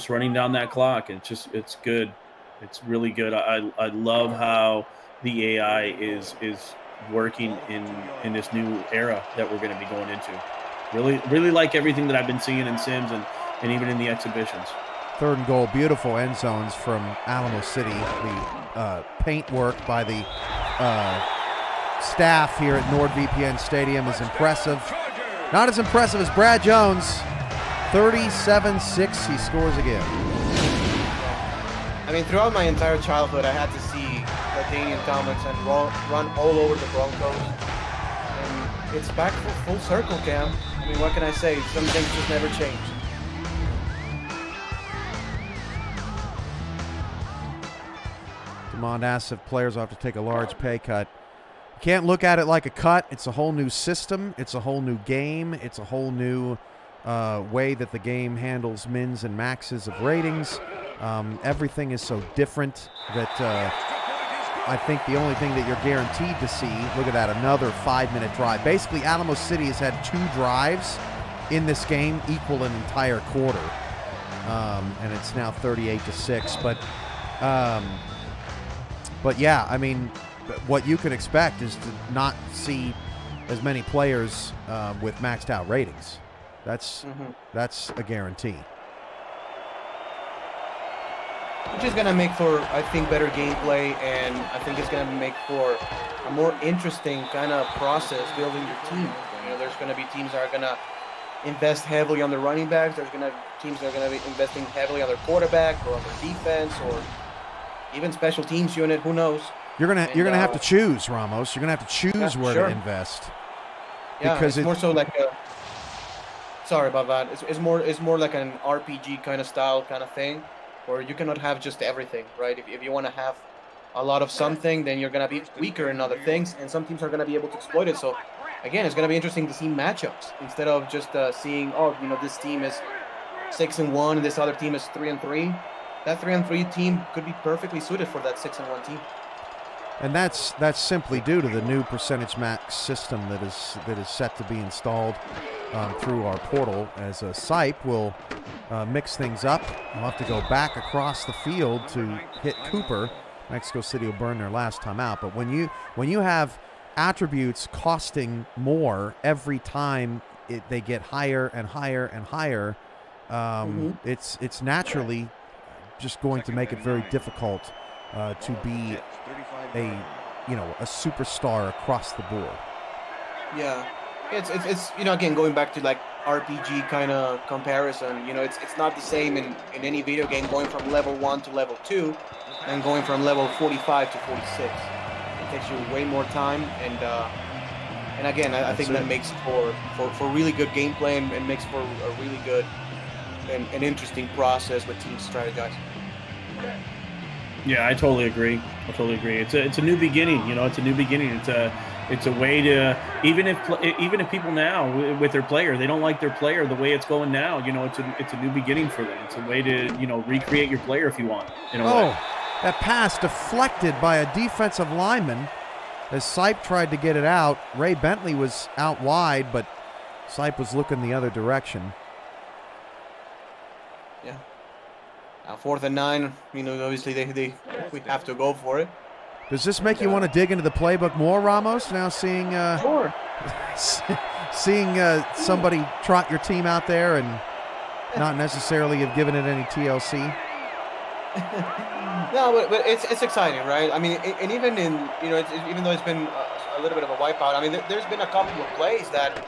running down that clock. It's good. It's really good. I love how the AI is working in this new era that we're going to be going into. Really like everything that I've been seeing in Sims and even in the exhibitions. Third and goal, beautiful end zones from Alamo City. The paint work by the staff here at NordVPN Stadium is impressive. Not as impressive as Brad Jones. 37-6, he scores again. I mean, throughout my entire childhood, I had to see LaDainian Tomlinson run all over the Broncos. And it's back full circle, Cam. I mean, what can I say? Some things just never change. Demond asks if players will have to take a large pay cut. You can't look at it like a cut. It's a whole new system. It's a whole new game. It's a whole new way that the game handles mins and maxes of ratings. Everything is so different that I think the only thing that you're guaranteed to see, look at that, another 5-minute drive. Basically, Alamo City has had 2 drives in this game equal an entire quarter. And it's now 38-6. But yeah, I mean, what you could expect is to not see as many players with maxed out ratings. That's a guarantee. Which is going to make for, I think, better gameplay, and I think it's going to make for a more interesting kind of process building your team. There's going to be teams that are going to invest heavily on the running backs. There's going to teams that are going to be investing heavily on their quarterback or on their defense or even special teams unit. Who knows? You're gonna have to choose, Ramos. You're gonna have to choose where to invest. Yeah, because it's more so like a. Sorry about that. It's more like an RPG kind of style kind of thing, where you cannot have just everything, right? If you want to have a lot of something, then you're gonna be weaker in other things, and some teams are gonna be able to exploit it. So, again, it's gonna be interesting to see matchups instead of just seeing, oh, this team is 6-1 and this other team is 3-3. That 3-3 team could be perfectly suited for that 6-1 team. And that's simply due to the new percentage max system that is set to be installed through our portal. As a Sipe will mix things up. We'll have to go back across the field to hit Cooper. Mexico City will burn their last time out. But when you have attributes costing more every time they get higher and higher and higher, it's naturally just going to make it very difficult to be a superstar across the board. Yeah, it's again, going back to like RPG kind of comparison. It's not the same in any video game going from level 1 to level 2 and going from level 45 to 46. It takes you way more time, and again, I think that makes for really good gameplay and makes for a really good and interesting process with teams strategizing. Yeah, I totally agree. It's a new beginning. It's a new beginning. It's a way to, even if people now with their player, they don't like their player the way it's going now. It's a new beginning for them. It's a way to recreate your player if you want. In a way. That pass deflected by a defensive lineman as Sipe tried to get it out. Ray Bentley was out wide, but Sipe was looking the other direction. Yeah. Now 4th and 9. Obviously we have to go for it. Does this make you want to dig into the playbook more, Ramos? Now seeing Sure. seeing somebody trot your team out there and not necessarily have given it any TLC. No, but it's exciting, right? I mean, and even even though it's been a little bit of a wipeout, I mean, there's been a couple of plays that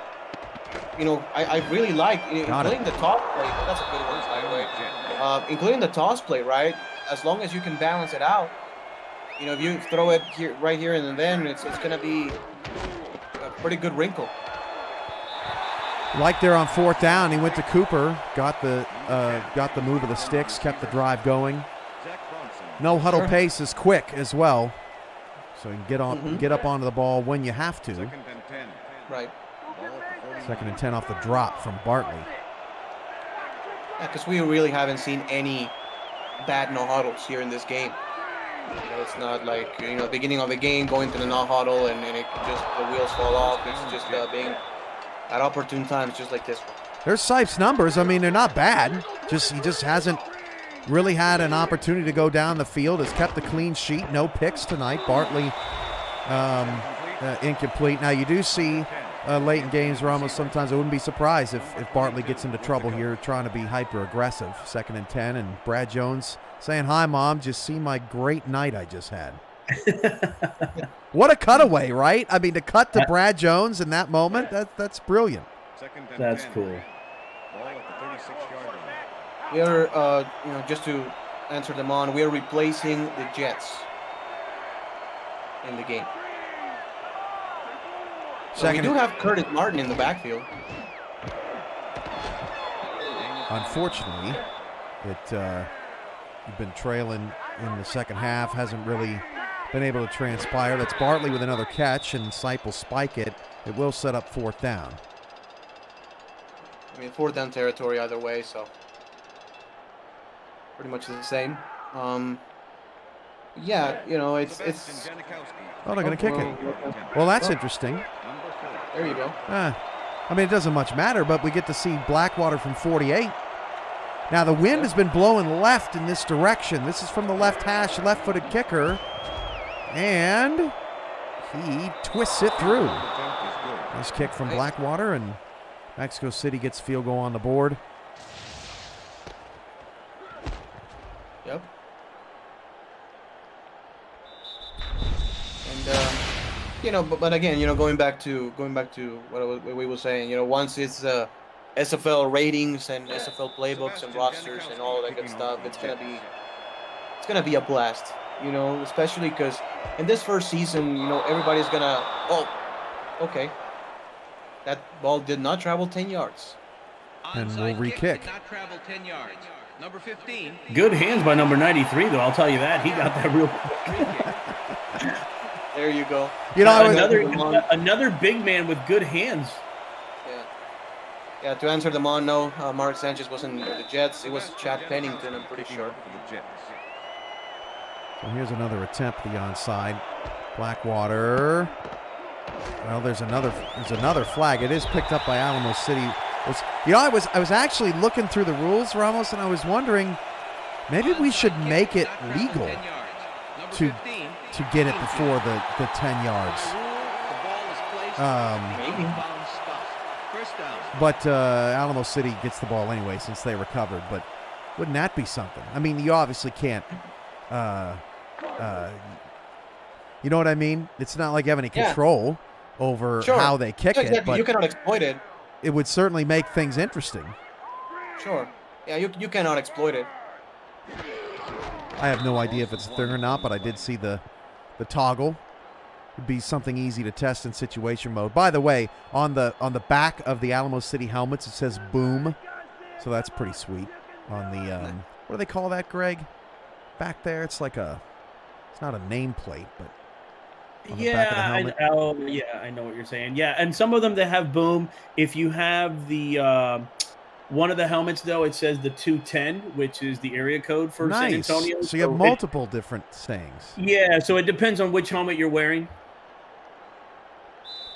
I really like, including the toss play. That's a good one, by the way. Including the toss play, right? As long as you can balance it out, if you throw it right here and then, it's going to be a pretty good wrinkle. Like there on 4th down, he went to Cooper, got the move of the sticks, kept the drive going. No huddle pace is quick as well, so you can get up onto the ball when you have to. Right. 2nd and 10 off the drop from Bartley. Yeah, because we really haven't seen any bad no huddles here in this game. It's not like beginning of the game going to the no huddle and it just the wheels fall off. It's just being at opportune times, just like this one. There's Sipe's numbers. I mean, they're not bad. He just hasn't really had an opportunity to go down the field. Has kept the clean sheet. No picks tonight. Bartley incomplete. Now you do see late in games, Ramos, sometimes I wouldn't be surprised if Bartley gets into trouble here trying to be hyper aggressive. 2nd and 10, and Brad Jones saying, "Hi, Mom. Just see my great night I just had." What a cutaway, right? I mean, to cut to Brad Jones in that moment, that's brilliant. That's cool. Ball at the 36-yard line. We are, just to answer them on, we are replacing the Jets in the game. So we do have Curtis Martin in the backfield. Unfortunately, you've been trailing in the second half, hasn't really been able to transpire. That's Bartley with another catch, and Sipe will spike it. It will set up 4th down. I mean, 4th down territory either way, so pretty much the same. Yeah, it's. Oh, they're going to kick it. Well, that's interesting. There you go. I mean, it doesn't much matter, but we get to see Blackwater from 48. Now, the wind has been blowing left in this direction. This is from the left hash, left-footed kicker. And he twists it through. Nice kick from Blackwater, and Mexico City gets field goal on the board. Yep. And but again, going back to what we were saying, once it's SFL ratings and SFL playbooks and rosters and all that good stuff, it's gonna be a blast. Especially because in this first season, everybody's gonna, okay, That ball did not travel 10 yards. And we'll re-kick. Not travel 10 yards. Number 15. Good hands by number 93, though. I'll tell you that. He got that real quick. There you go. You know, Another big man with good hands. Yeah, to answer them on, no, Mark Sanchez wasn't the Jets. It was Chad Pennington, I'm pretty sure. So here's another attempt, the onside. Blackwater. Well, there's another flag. It is picked up by Alamo City. I was actually looking through the rules, Ramos, and I was wondering maybe we should make it legal to get it before the 10 yards. Maybe. But Alamo City gets the ball anyway since they recovered. But wouldn't that be something? I mean, you obviously can't. You know what I mean? It's not like you have any control over how they kick it. But you cannot exploit it. It would certainly make things interesting. Sure. Yeah, you cannot exploit it. I have no idea if it's a thing or not, but I did see the toggle. It'd be something easy to test in situation mode. By the way, on the back of the Alamo City helmets, it says boom. So that's pretty sweet. On the what do they call that, Greg? Back there, it's like it's not a nameplate, but on the back of the helmet. I know what you're saying. Yeah, and some of them that have boom. If you have the one of the helmets, though, it says the 210, which is the area code for San Antonio. So you have multiple different sayings. Yeah, so it depends on which helmet you're wearing.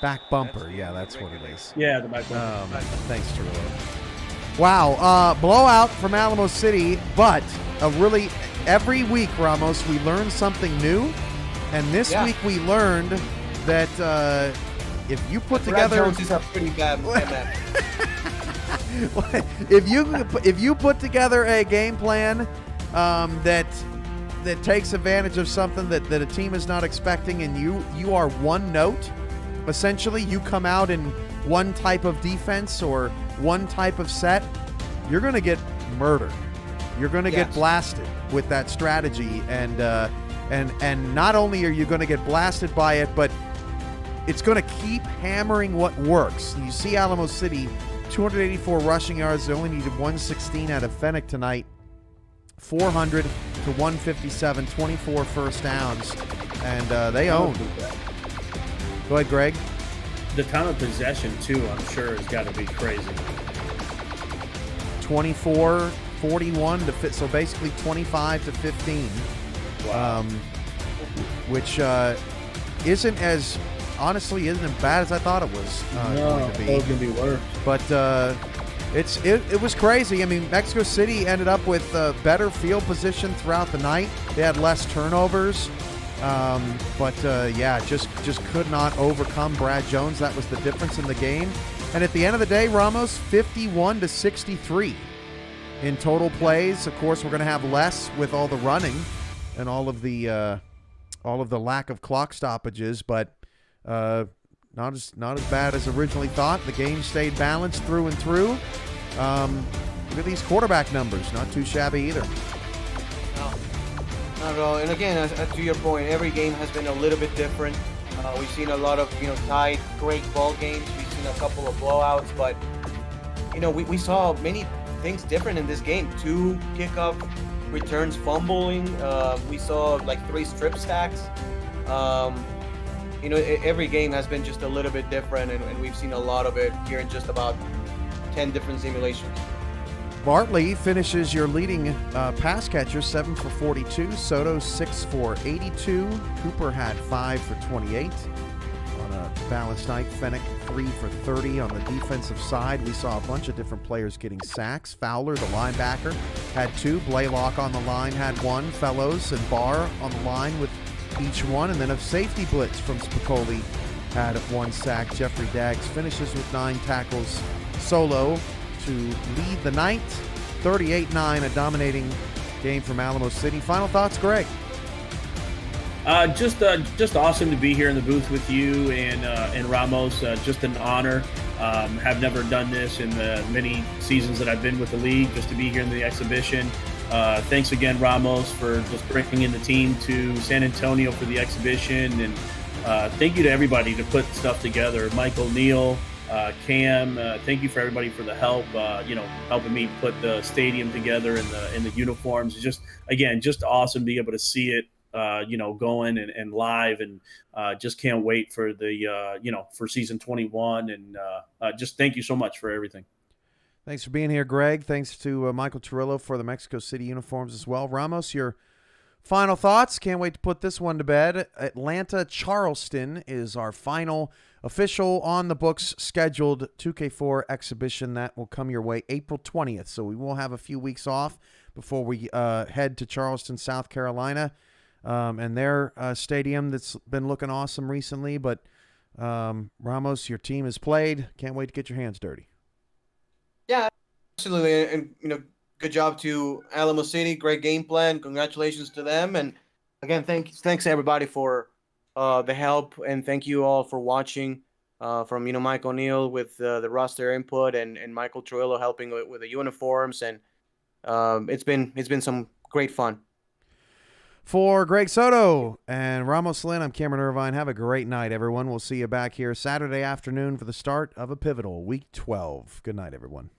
Back bumper, yeah, that's what it is. Yeah, the back bumper. Thanks, Cirillo. Wow, blowout from Alamo City, but every week, Ramos, we learn something new, and this week we learned that if you put together, Jones is a pretty bad man. if you put together a game plan that takes advantage of something that a team is not expecting, and you are one note. Essentially, you come out in one type of defense or one type of set, you're going to get murdered. You're going to get blasted with that strategy, and not only are you going to get blasted by it, but it's going to keep hammering what works. You see Alamo City, 284 rushing yards. They only needed 116 out of Fennec tonight. 400 to 157, 24 first downs, and they owned. Go ahead, Greg. The time of possession, too, I'm sure, has got to be crazy. 24-41 to fit, so basically 25 to 15. Wow. Which isn't as bad as I thought it was going to be. It can be worse. But it was crazy. I mean, Mexico City ended up with better field position throughout the night. They had less turnovers. Just could not overcome Brad Jones. That was the difference in the game. And at the end of the day, Ramos, 51 to 63 in total plays. Of course, we're going to have less with all the running and all of the lack of clock stoppages, but not as bad as originally thought. The game stayed balanced through and through. Look at these quarterback numbers. Not too shabby either. Not at all. And again, to your point, every game has been a little bit different. We've seen a lot of tied, great ball games. We've seen a couple of blowouts, but we saw many things different in this game. 2 kickoff returns fumbling. We saw like 3 strip stacks. Every game has been just a little bit different, and we've seen a lot of it here in just about 10 different simulations. Bartley finishes your leading pass catcher, 7 for 42. Soto, 6 for 82. Cooper had 5 for 28 on a balanced night. Fennec, 3 for 30. On the defensive side, we saw a bunch of different players getting sacks. Fowler, the linebacker, had 2. Blaylock on the line had 1. Fellows and Barr on the line with each one. And then a safety blitz from Spicoli had 1 sack. Jeffrey Daggs finishes with 9 tackles solo to lead the night. 38-9, a dominating game from Alamo City. Final thoughts, Greg? Just awesome to be here in the booth with you and Ramos. Just an honor. Have never done this in the many seasons that I've been with the league. Just to be here in the exhibition. Thanks again, Ramos, for just bringing in the team to San Antonio for the exhibition, and thank you to everybody to put stuff together. Michael, Neal, Cam, thank you for everybody for the help. Helping me put the stadium together in the uniforms. It's just awesome to be able to see it. Going and live, and just can't wait for for season 21. And just thank you so much for everything. Thanks for being here, Greg. Thanks to Michael Turillo for the Mexico City uniforms as well. Ramos, your final thoughts? Can't wait to put this one to bed. Atlanta Charleston is our final official on the books scheduled 2K4 exhibition that will come your way April 20th. So we will have a few weeks off before we head to Charleston, South Carolina, and their stadium that's been looking awesome recently. But Ramos, your team has played. Can't wait to get your hands dirty. Yeah, absolutely. And good job to Alamo City. Great game plan. Congratulations to them. And again, thanks everybody for the help, and thank you all for watching. From Mike O'Neill with the roster input, and Michael Troillo helping with the uniforms, and it's been some great fun. For Greg Soto and Ramos Lynn, I'm Cameron Irvine. Have a great night, everyone. We'll see you back here Saturday afternoon for the start of a pivotal Week 12. Good night, everyone.